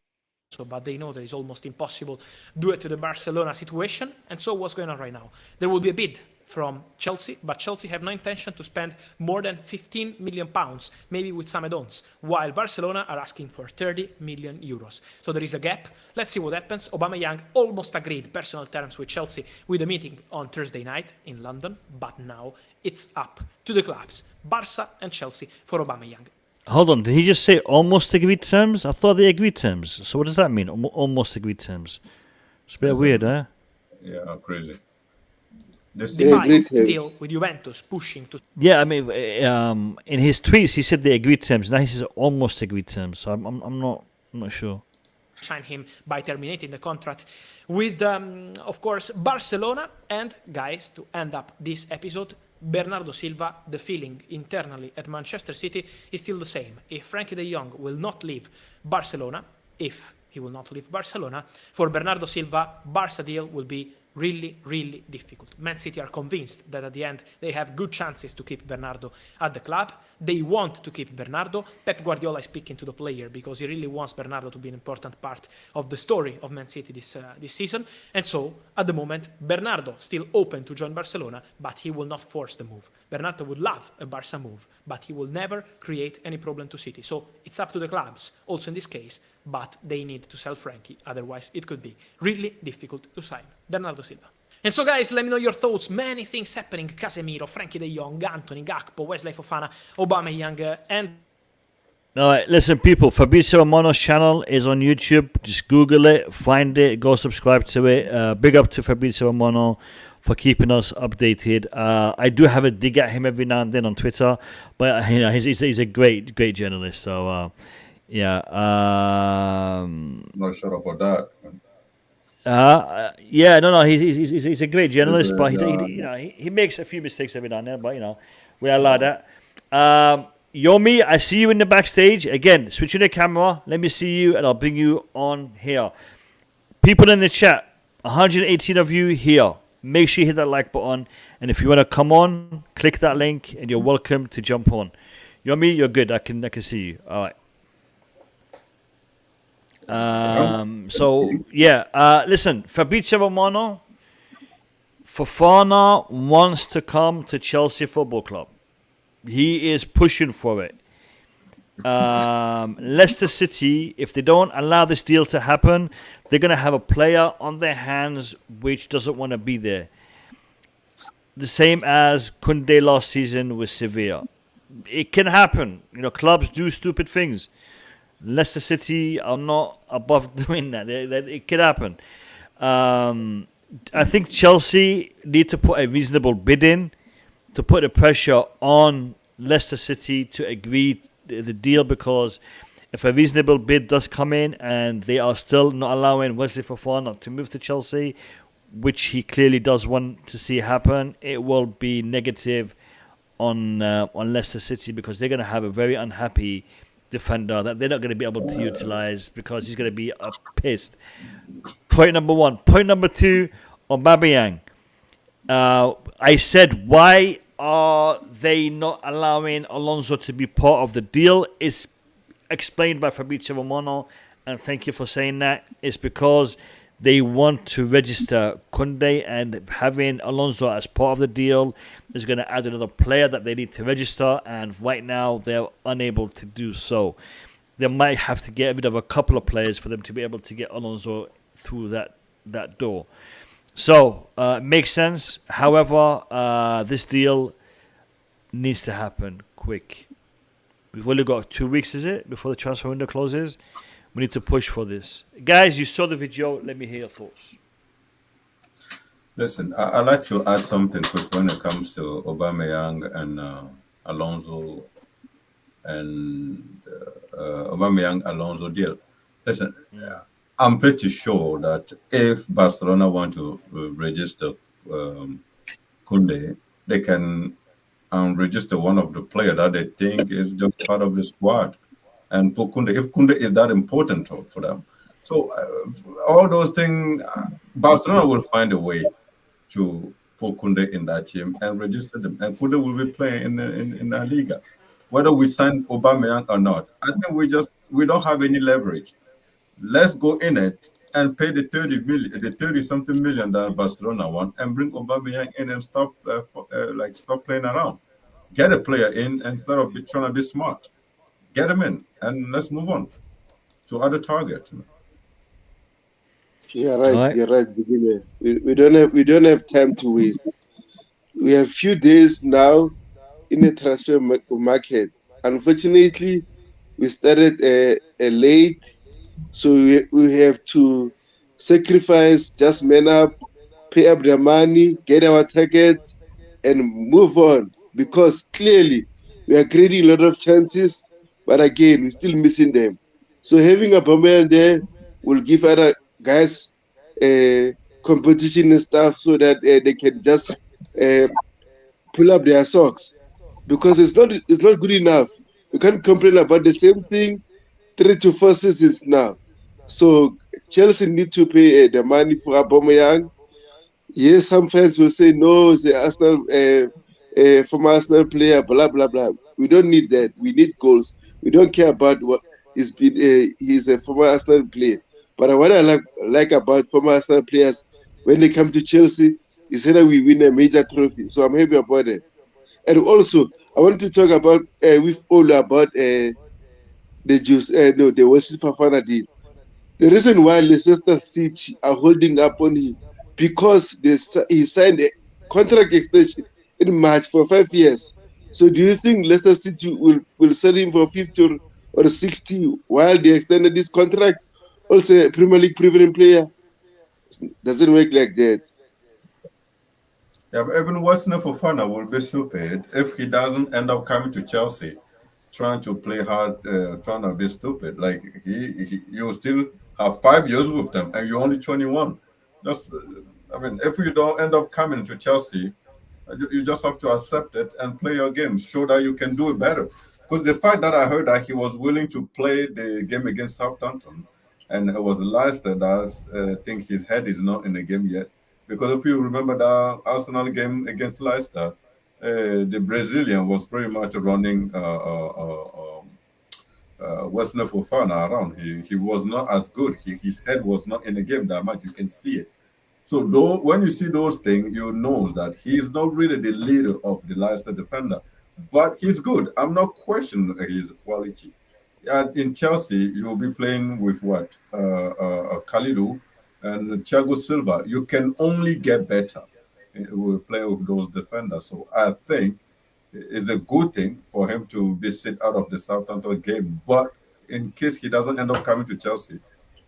but they know that it's almost impossible due to the Barcelona situation. And so what's going on right now? There will be a bid from Chelsea, but Chelsea have no intention to spend more than 15 million pounds, maybe with some add-ons, while Barcelona are asking for 30 million euros. So there is a gap. Let's see what happens. Aubameyang almost agreed personal terms with Chelsea with a meeting on Thursday night in London, but now it's up to the clubs, Barca and Chelsea, for Aubameyang.
Hold on, did he just say almost agreed terms? I thought they agreed terms. So what does that mean? Almost agreed terms. It's a bit weird, huh?
Yeah, crazy.
Despite still with Juventus pushing to.
Yeah, I mean, in his tweets he said they agreed terms. Now he says almost agreed terms. So I'm not sure.
Sign him by terminating the contract with, of course, Barcelona. And guys, to end up this episode, Bernardo Silva, the feeling internally at Manchester City is still the same. If Frankie de Jong will not leave Barcelona, for Bernardo Silva, Barca deal will be really, really difficult. Man City are convinced that at the end they have good chances to keep Bernardo at the club. They want to keep Bernardo. Pep Guardiola is speaking to the player because he really wants Bernardo to be an important part of the story of Man City this season. And so, at the moment, Bernardo still open to join Barcelona, but he will not force the move. Bernardo would love a Barca move, but he will never create any problem to City. So it's up to the clubs, also in this case, but they need to sell Frankie. Otherwise, it could be really difficult to sign Bernardo Silva. And so, guys, let me know your thoughts. Many things happening. Casemiro, Frankie de Jong, Anthony, Gakpo, Wesley Fofana, Aubameyang, and...
All right, listen, people. Fabrizio Romano's channel is on YouTube. Just Google it, find it, go subscribe to it. Big up to Fabrizio Romano for keeping us updated. I do have a dig at him every now and then on Twitter, but he's a great journalist. So Yeah.
Not sure about that.
Yeah. No. He's a great
It's,
journalist, but
yeah.
he makes a few mistakes every now and then. But we allow that. Yomi, I see you in the backstage again. Switching the camera. Let me see you, and I'll bring you on here. People in the chat, 118 of you here. Make sure you hit that like button, and if you want to come on, click that link, and you're welcome to jump on. Yomi, you're good. I can see you. All right. Listen, Fabrizio Romano, Fofana wants to come to Chelsea Football Club. He is pushing for it. Leicester City, if they don't allow this deal to happen, they're going to have a player on their hands which doesn't want to be there. The same as Kounde last season with Sevilla. It can happen. Clubs do stupid things. Leicester City are not above doing that. It could happen. I think Chelsea need to put a reasonable bid in to put the pressure on Leicester City to agree the deal, because if a reasonable bid does come in and they are still not allowing Wesley Fofana to move to Chelsea, which he clearly does want to see happen, it will be negative on Leicester City, because they're going to have a very unhappy defender that they're not going to be able to utilize, because he's going to be pissed. Point number one. Point number two, Aubameyang. I said, why are they not allowing Alonso to be part of the deal? It's explained by Fabrizio Romano, and thank you for saying that. It's because they want to register Kounde, and having Alonso as part of the deal is going to add another player that they need to register, and right now they're unable to do so. They might have to get rid of a couple of players for them to be able to get Alonso through that door. So, makes sense. However, this deal needs to happen quick. We've only got 2 weeks, is it, before the transfer window closes? We need to push for this. Guys, you saw the video. Let me hear your thoughts.
Listen, I'd like to add something quick when it comes to Aubameyang and Alonso and Aubameyang Alonso deal. Listen, I'm pretty sure that if Barcelona want to register Kounde, they can register one of the players that they think is just part of the squad. And for Kounde, if Kounde is that important for them. So all those things, Barcelona will find a way to put Kounde in that team and register them. And Kounde will be playing in La Liga. Whether we sign Aubameyang or not, I think we don't have any leverage. Let's go in it and pay the 30-something million that Barcelona want, and bring Aubameyang in and stop playing around. Get a player in instead of trying to be smart. Get him in, and let's move on to other targets.
Yeah, right.
All right.
You're right, beginner. We don't have time to waste. We have few days now in the transfer market. Unfortunately, we started late, so we have to sacrifice, just man up, pay up their money, get our tickets, and move on. Because clearly we are creating a lot of chances, but again, we're still missing them. So having Aubameyang there will give other guys competition and stuff, so that they can just pull up their socks. Because it's not good enough. You can't complain about the same thing 3 to 4 seasons now. So Chelsea need to pay the money for Aubameyang. Yes, some fans will say no, it's the Arsenal former Arsenal player, blah blah blah. We don't need that. We need goals. We don't care about what he's been. He's a former Arsenal player. But what I like about former Arsenal players, when they come to Chelsea, is that we win a major trophy. So I'm happy about it. And also, I want to talk about with all about the Wesley Fofana deal. The reason why Leicester City are holding up on him, because he signed a contract extension in March for 5 years. So do you think Leicester City will sell him for 50 or 60 while they extended this contract? Also, a Premier League proven player. Doesn't work like that.
Yeah, but even Wesley Fofana will be stupid if he doesn't end up coming to Chelsea trying to play hard, trying to be stupid. Like you still have 5 years with them, and you're only 21. Just, I mean, if you don't end up coming to Chelsea, you just have to accept it and play your game. Show that you can do it better. Because the fact that I heard that he was willing to play the game against Southampton, and it was Leicester that I think his head is not in the game yet. Because if you remember the Arsenal game against Leicester, the Brazilian was pretty much running Wesley Fofana around. He was not as good. His head was not in the game that much. You can see it. So though, when you see those things, you know that he's not really the leader of the Leicester defender, but he's good. I'm not questioning his quality. In Chelsea, you'll be playing with what? Khalidou and Thiago Silva. You can only get better with playing with those defenders. So I think it's a good thing for him to be sit out of the Southampton game. But in case he doesn't end up coming to Chelsea,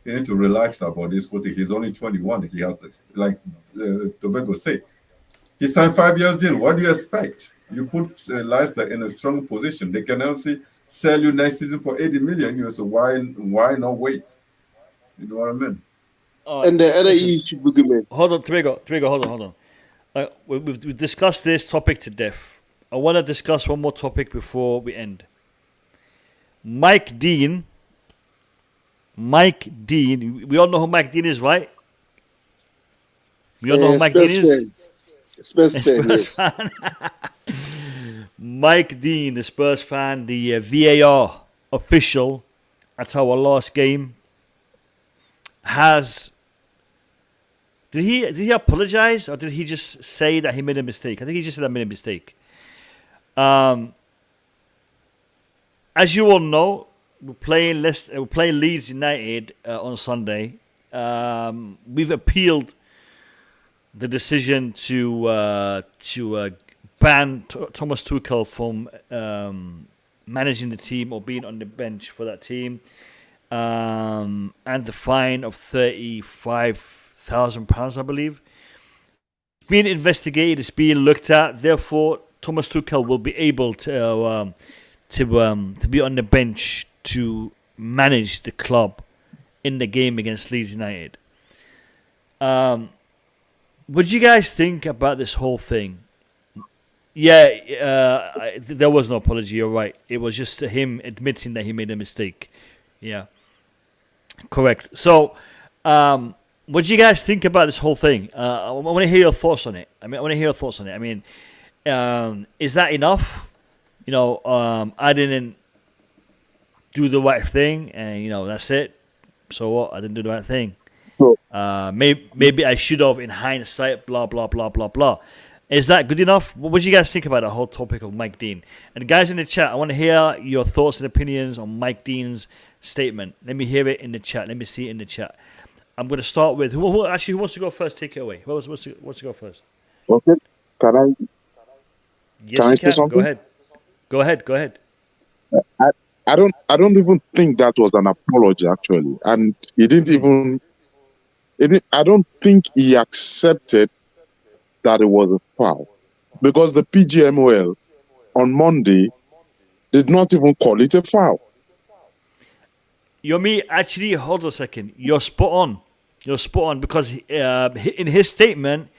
he need to relax about this whole thing. He's only 21. He has, like Tobago say, he signed 5 years deal. What do you expect? You put Leicester in a strong position. They can also sell you next season for 80 million. You know, so why not wait? You know what I mean?
And the other issue, Boogeyman.
Hold on, Tobago, hold on. We've discussed this topic to death. I want to discuss one more topic before we end. Mike Dean. We all know who Mike Dean is, right? We all know who Mike Dean is?
Spurs fan, yes.
Mike Dean, the Spurs fan, the VAR official at our last game, did he apologize, or did he just say that he made a mistake? I think he just said I made a mistake. As you all know, we're playing Leeds United on Sunday. We've appealed the decision to ban Thomas Tuchel from managing the team or being on the bench for that team, and the fine of £35,000, I believe. It's being investigated. It's being looked at. Therefore, Thomas Tuchel will be able to be on the bench to manage the club in the game against Leeds United. What do you guys think about this whole thing? Yeah, there was no apology. You're right. It was just him admitting that he made a mistake. Yeah, correct. So, what do you guys think about this whole thing? I want to hear your thoughts on it. I mean, is that enough? You know, I didn't do the right thing, and that's it. So what? I didn't do the right thing. Maybe I should have in hindsight. Blah blah blah blah blah. Is that good enough? What do you guys think about the whole topic of Mike Dean? And guys in the chat, I want to hear your thoughts and opinions on Mike Dean's statement. Let me hear it in the chat. Let me see it in the chat. I'm going to start with who wants to go first? Take it away. Who wants to go first?
Okay. Can I?
Yes,
can I
you
say
can.
something?
Go ahead.
I don't even think that was an apology actually, and he didn't even. I don't think he accepted that it was a foul, because the PGMOL on Monday did not even call it a foul.
Actually, hold on a second. You're spot on, because in his statement,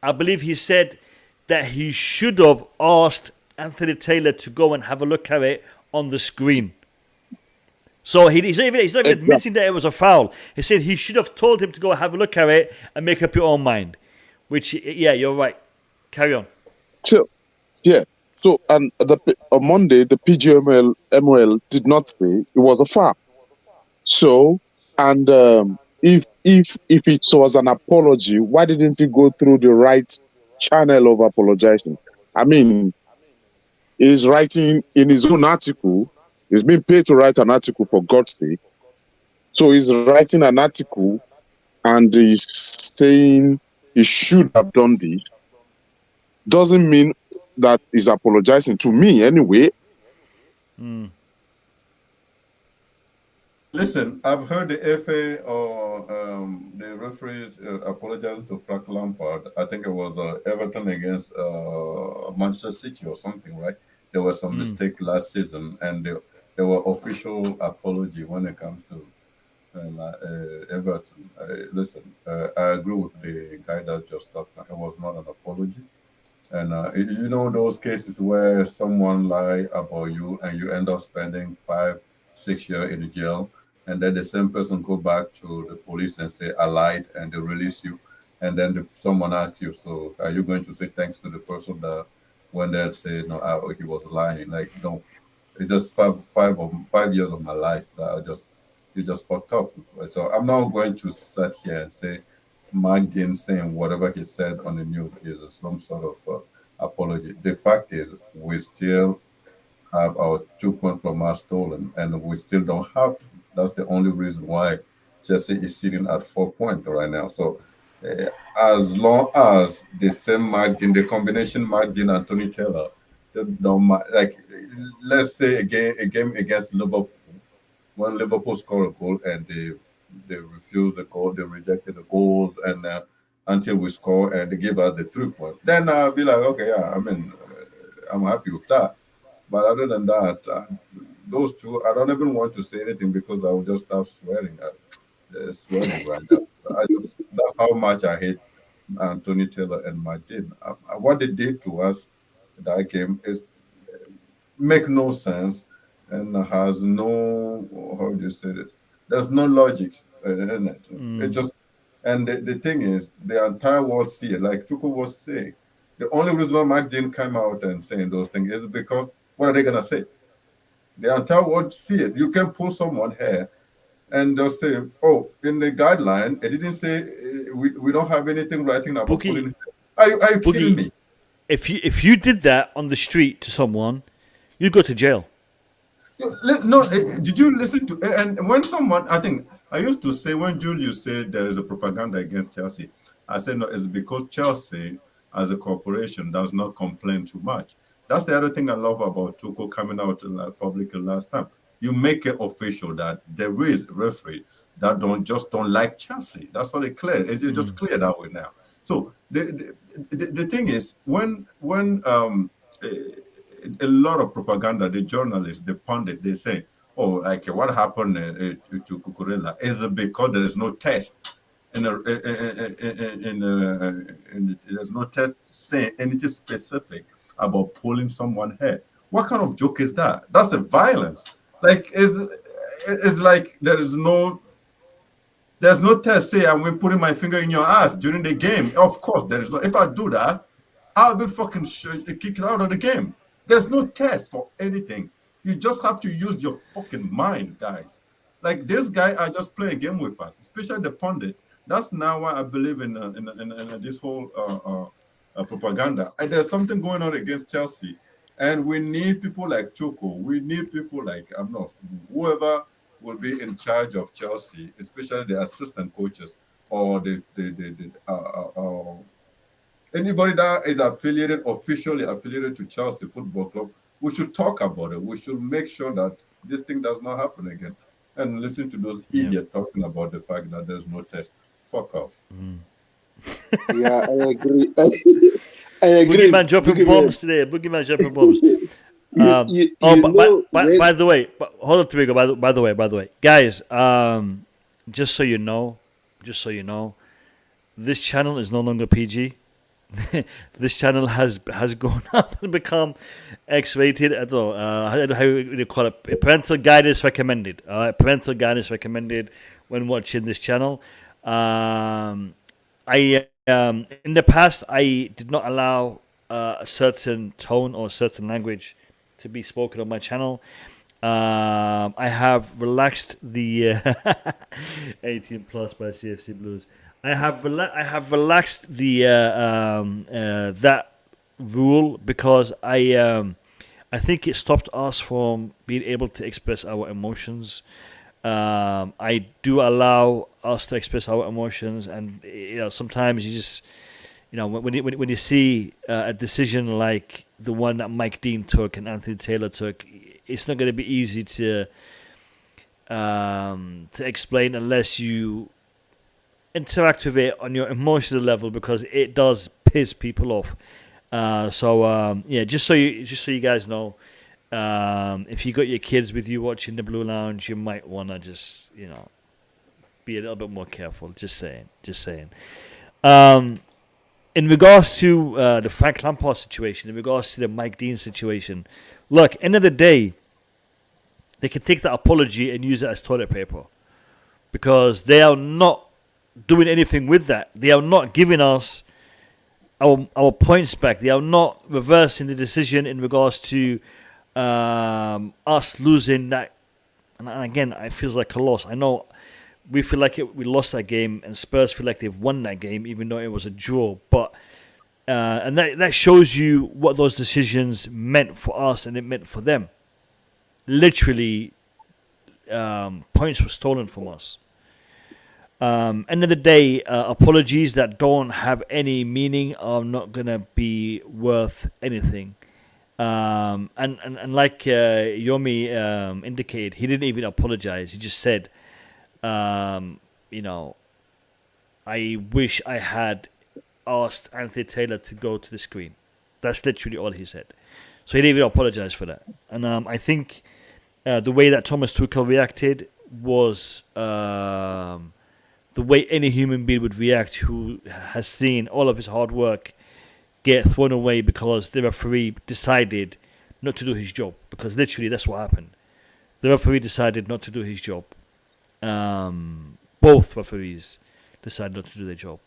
I believe he said that he should have asked Anthony Taylor to go and have a look at it on the screen. So he's not even admitting that it was a foul. He said he should have told him to go have a look at it and make up your own mind. Which, yeah, you're right. Carry on.
Sure. Yeah. So, and on Monday, the PGMOL did not say it was a foul. So, and if it was an apology, why didn't he go through the right channel of apologizing? I mean, he's writing in his own article. He's being paid to write an article, for God's sake. So he's writing an article and he's saying he should have done this. Doesn't mean that he's apologizing, to me anyway.
Listen, I've heard the FA or the referees apologizing to Frank Lampard. I think it was Everton against Manchester City or something, right? there was some mistake last season, and there were official apology when it comes to Everton. Listen, I agree with the guy that just talked. It was not an apology. And you know those cases where someone lie about you and you end up spending 5, 6 years in jail, and then the same person go back to the police and say I lied, and they release you, and then someone asks you, so are you going to say thanks to the person that when they say no, he was lying? Like no, it's just 5 years of my life that you just fucked up. So I'm not going to sit here and say Mark Dean saying whatever he said on the news is some sort of apology. The fact is, we still have our 2 points from us stolen, and we still don't have them. That's the only reason why Chelsea is sitting at 4 points right now. So, as long as the same margin, the combination margin, and Tony Taylor, they don't like. Let's say a game against Liverpool, when Liverpool score a goal and they refuse the goal, they rejected the goals, and until we score and they give us the 3 points, then I'll be like, okay, yeah, I mean, I'm happy with that. But other than that, those two, I don't even want to say anything because I will just start swearing. Swearing right now. That's how much I hate Anthony Taylor and Martin. What they did to us that game is make no sense and has no, how do you say it? There's no logic in it. It just, and the thing is, the entire world see it. Like Tuchel was saying, the only reason why Mike didn't come out and saying those things is because what are they gonna say? The entire world see it. You can pull someone here, and they'll say, "Oh, in the guideline, it didn't say we don't have anything writing about
Bookie,
pulling." Are you
Bookie,
kidding me?
If you did that on the street to someone, you'd go to jail.
No, did you listen to? And when someone, I think I used to say when Julius said there is a propaganda against Chelsea, I said no, it's because Chelsea as a corporation does not complain too much. That's the other thing I love about Tuchel coming out publicly last time. You make it official that there is a referee that don't like Chelsea. That's all it clear. It's just clear that way now. So the thing is when a lot of propaganda, the journalists, the pundit, they say, oh, like what happened to Cucurella is because there is no test. There's no test saying anything specific about pulling someone's hair. What kind of joke is that? That's a violence. Like it's like there's no test say I'm putting my finger in your ass during the game. Of course, there is no. If I do that, I'll be fucking kicked out of the game. There's no test for anything. You just have to use your fucking mind, guys. Like this guy are just playing a game with us, especially the pundit. That's now why I believe in this whole propaganda. And there's something going on against Chelsea, and we need people like Tuchel. We need people like whoever will be in charge of Chelsea, especially the assistant coaches or anybody that is officially affiliated to Chelsea Football Club. We should talk about it. We should make sure that this thing does not happen again. And listen to those idiots talking about the fact that there's no test. Fuck off.
Yeah, I agree. I agree.
Boogeyman dropping bombs today. Boogeyman dropping bombs. By the way, hold on, Twigo. By the way, guys. Just so you know, this channel is no longer PG. This channel has gone up and become X-rated. I don't know how you call it. Parental guidance recommended. Parental guidance recommended when watching this channel. In the past, I did not allow a certain tone or a certain language to be spoken on my channel. I have relaxed the 18 plus by CFC Blues. I have relaxed the that rule because I think it stopped us from being able to express our emotions. I do allow us to express our emotions, and sometimes you just when you see a decision like the one that Mike Dean took and Anthony Taylor took, it's not going to be easy to explain unless you interact with it on your emotional level, because it does piss people off. Just so you guys know, if you got your kids with you watching the Blue Lounge, you might want to just be a little bit more careful. Just saying. In regards to the Frank Lampard situation, in regards to the Mike Dean situation, look, end of the day, they can take that apology and use it as toilet paper, because they are not doing anything with that. They are not giving us our points back. They are not reversing the decision in regards to us losing that. And again, it feels like a loss. I know we feel like we lost that game, and Spurs feel like they've won that game, even though it was a draw. But and that shows you what those decisions meant for us and it meant for them. Literally, points were stolen from us. End of the day, apologies that don't have any meaning are not gonna be worth anything. And like Yomi indicated, he didn't even apologize. He just said, I wish I had asked Anthony Taylor to go to the screen. That's literally all he said. So he didn't even apologize for that. And I think the way that Thomas Tuchel reacted was the way any human being would react who has seen all of his hard work get thrown away because the referee decided not to do his job. Because literally that's what happened. The referee decided not to do his job. Both referees decided not to do their job.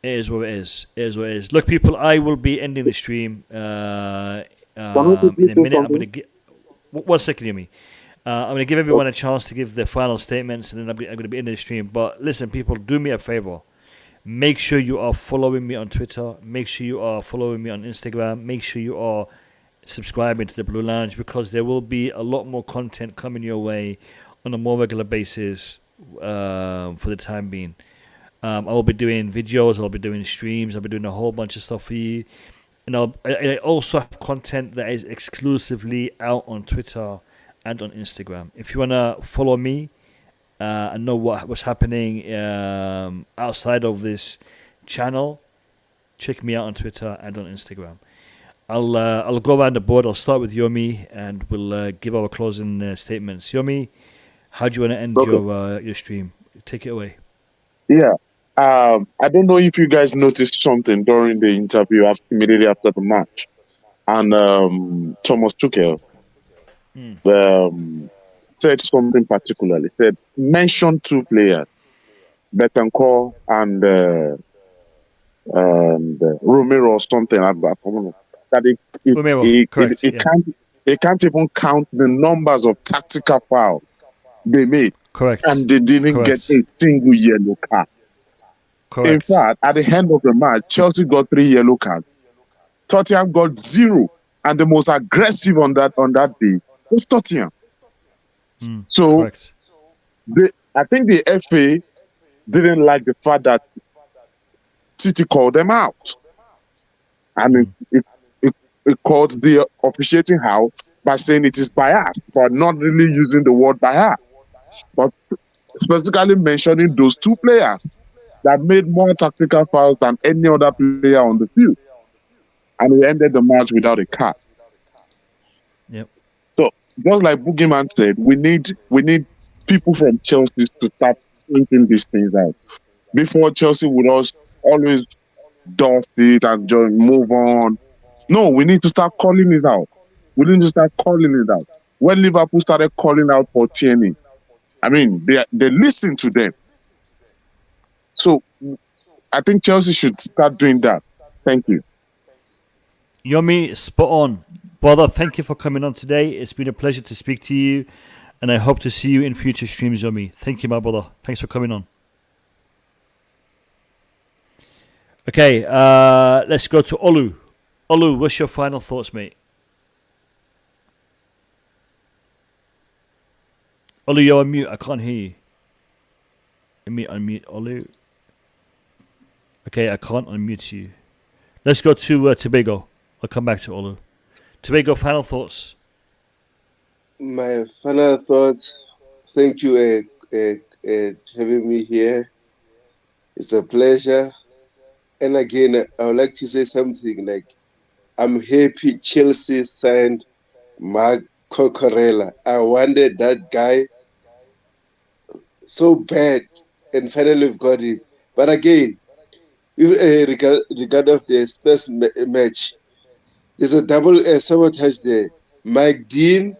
It is what it is. It is what it is. Look, people, I will be ending the stream in a minute. I'm going to get 1 second, Yumi. I'm going to give everyone a chance to give their final statements, and then I'm going to be ending the stream. But listen, people, do me a favor. Make sure you are following me on Twitter. Make sure you are following me on Instagram. Make sure you are subscribing to the Blue Lounge, because there will be a lot more content coming your way on a more regular basis for the time being. I will be doing videos, I'll be doing streams, I'll be doing a whole bunch of stuff for you. And I also have content that is exclusively out on Twitter and on Instagram. If you want to follow me and know what's happening outside of this channel, check me out on Twitter and on Instagram. I'll go around the board. I'll start with Yomi, and we'll give our closing statements. Yomi, how do you want to end your stream? Take it away.
Yeah. I don't know if you guys noticed something during the interview immediately after the match. And Thomas Tuchel said something particularly. Said, mention two players, Betancourt and Romero or something like that. That it can't even count the numbers of tactical fouls they made.
Correct.
And they didn't get a single yellow card.
Correct.
In fact, at the end of the match, Chelsea got 3 yellow cards. Tottenham got 0. And the most aggressive on that day was Tottenham. So
correct.
I think the FA didn't like the fact that City called them out. And it called the officiating out by saying it is biased, but not really using the word bias. But specifically mentioning those two players that made more tactical fouls than any other player on the field. And we ended the match without a card.
Yep.
So just like Boogeyman said, we need people from Chelsea to start thinking these things out. Before, Chelsea would always dust it and just move on. No, we need to start calling it out. We need to start calling it out. When Liverpool started calling out for Tierney, I mean, they listened to them. So I think Chelsea should start doing that. Thank you.
Yomi, spot on. Brother, thank you for coming on today. It's been a pleasure to speak to you, and I hope to see you in future streams, Yomi. Thank you, my brother. Thanks for coming on. Okay, let's go to Olu. Olu, what's your final thoughts, mate? Olu, you're on mute. I can't hear you. Let me unmute Olu. Okay, I can't unmute you. Let's go to Tobago. I'll come back to Olu. Tobago, final thoughts.
My final thoughts. Thank you for having me here. It's a pleasure. And again, I would like to say something like, I'm happy Chelsea signed Mark Cucurella. I wanted that guy so bad, and finally we've got him. But again, regard of the Spurs match, there's a double sabotage there. Mike Dean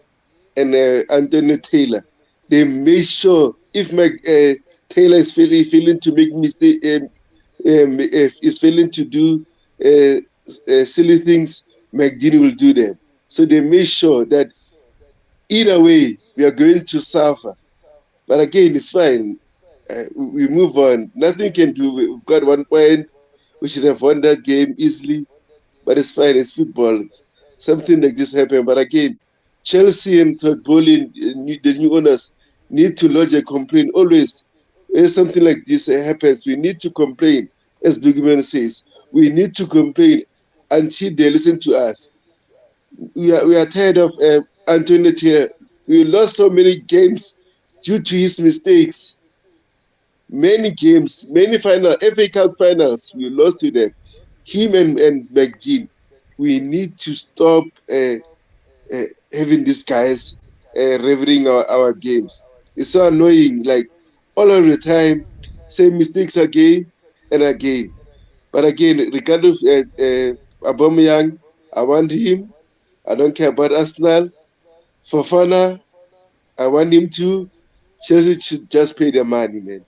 and Anthony Taylor. They made sure if Mike Taylor is failing to make mistake, if is failing to do silly things, Mike Dean will do them. So they made sure that either way we are going to suffer. But again, it's fine. We move on. Nothing can do. We've got 1 point. We should have won that game easily. But it's fine. It's football. Something like this happened. But again, Chelsea and Todd Bowley, the new owners, need to lodge a complaint. Always, when something like this happens, we need to complain. As Bigman says, we need to complain until they listen to us. We are tired of Antonio Taylor. We lost so many games due to his mistakes. Many games, many FA Cup finals, we lost to them. Him and McGinn. We need to stop having these guys reveling our games. It's so annoying. Like all of the time, same mistakes again and again. But again, regardless of Aubameyang, I want him. I don't care about Arsenal. Fofana, I want him to. Chelsea should just pay their money, man.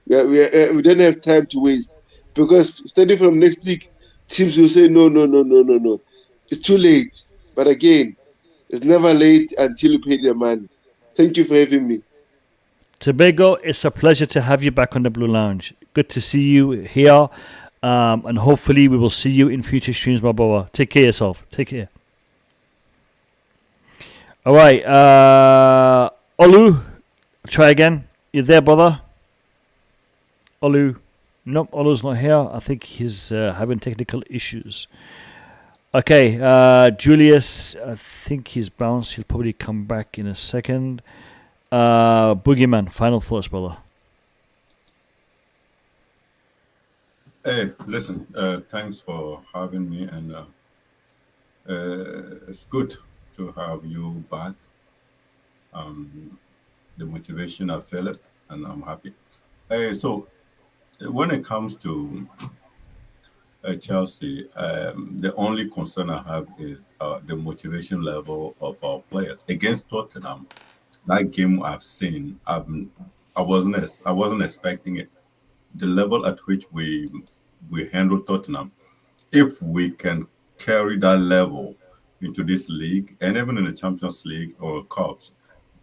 We don't have time to waste, because starting from next week, teams will say no. It's too late. But again, it's never late until you pay their money. Thank you for having me.
Tobago, it's a pleasure to have you back on the Blue Lounge. Good to see you here, and hopefully we will see you in future streams, my brother. Take care of yourself. Take care. All right, Olu, try again. You there, brother? Olu. Nope, Olu's not here. I think he's having technical issues. Okay, Julius, I think he's bounced. He'll probably come back in a second. Boogeyman, final thoughts, brother.
Hey, listen, thanks for having me, and it's good to have you back. The motivation, I feel it, and I'm happy. Hey, so when it comes to Chelsea, the only concern I have is the motivation level of our players against Tottenham. That game I've seen, I wasn't expecting it. The level at which we handle Tottenham, if we can carry that level into this league and even in the Champions League or Cups,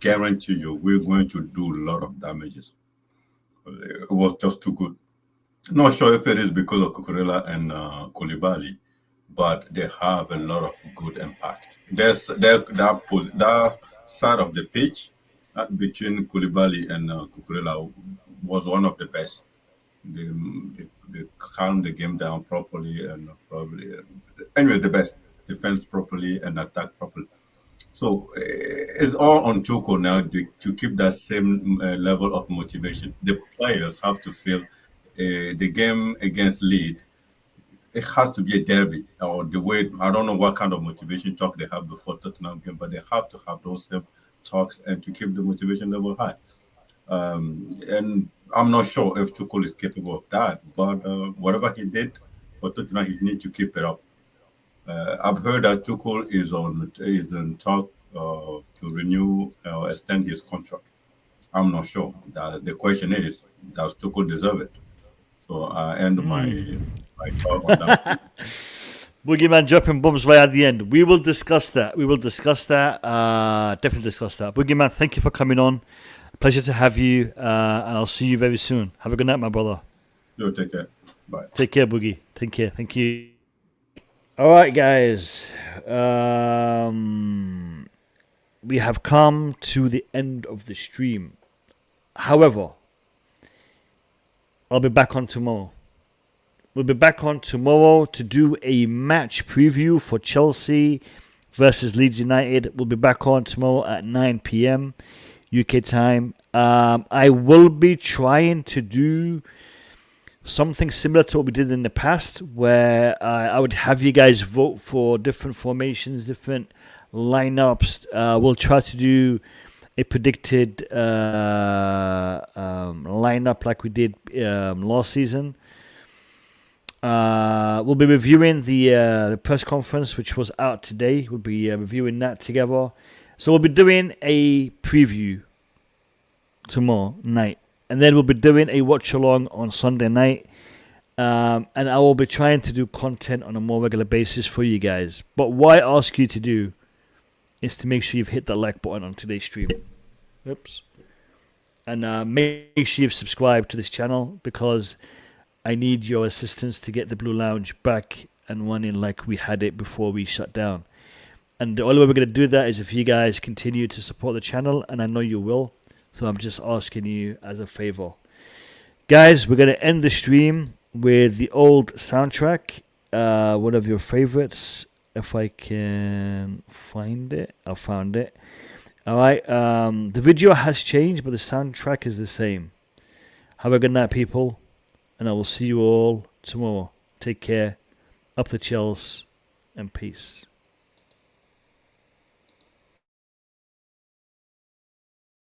guarantee you we're going to do a lot of damages. It was just too good. Not sure if it is because of Cucurella and Koulibaly, but they have a lot of good impact. That side of the pitch between Koulibaly and Cucurella was one of the best. They calmed the game down properly and anyway, the best. Defense properly and attack properly. So it's all on Tuchel now to keep that same level of motivation. The players have to feel the game against Leeds. It has to be a derby, or the way, I don't know what kind of motivation talk they have before Tottenham game, but they have to have those same talks and to keep the motivation level high. And I'm not sure if Tuchel is capable of that, but whatever he did for Tottenham, he needs to keep it up. I've heard that Tuchel is in talk to renew or extend his contract. I'm not sure. The question is, does Tuchel deserve it? So I end my talk on that.
Boogeyman dropping bombs right at the end. We will discuss that. Definitely discuss that. Boogeyman, thank you for coming on. Pleasure to have you, and I'll see you very soon. Have a good night, my brother.
Yo, take care. Bye.
Take care, Boogie. Take care. Thank you. All right, guys. We have come to the end of the stream. However, I'll be back on tomorrow. We'll be back on tomorrow to do a match preview for Chelsea versus Leeds United. We'll be back on tomorrow at 9 p.m. UK time. I will be trying to do something similar to what we did in the past, where I would have you guys vote for different formations, different lineups. We'll try to do a predicted lineup like we did last season. We'll be reviewing the press conference, which was out today. We'll be reviewing that together. So we'll be doing a preview tomorrow night. And then we'll be doing a watch-along on Sunday night. And I will be trying to do content on a more regular basis for you guys. But what I ask you to do is to make sure you've hit that like button on today's stream. Oops. And make sure you've subscribed to this channel, because I need your assistance to get the Blue Lounge back and running like we had it before we shut down. And the only way we're going to do that is if you guys continue to support the channel, and I know you will. So I'm just asking you as a favor. Guys, we're going to end the stream with the old soundtrack, one of your favorites. If I can find it. I found it. All right. The video has changed, but the soundtrack is the same. Have a good night, people. And I will see you all tomorrow. Take care. Up the Chels. And peace.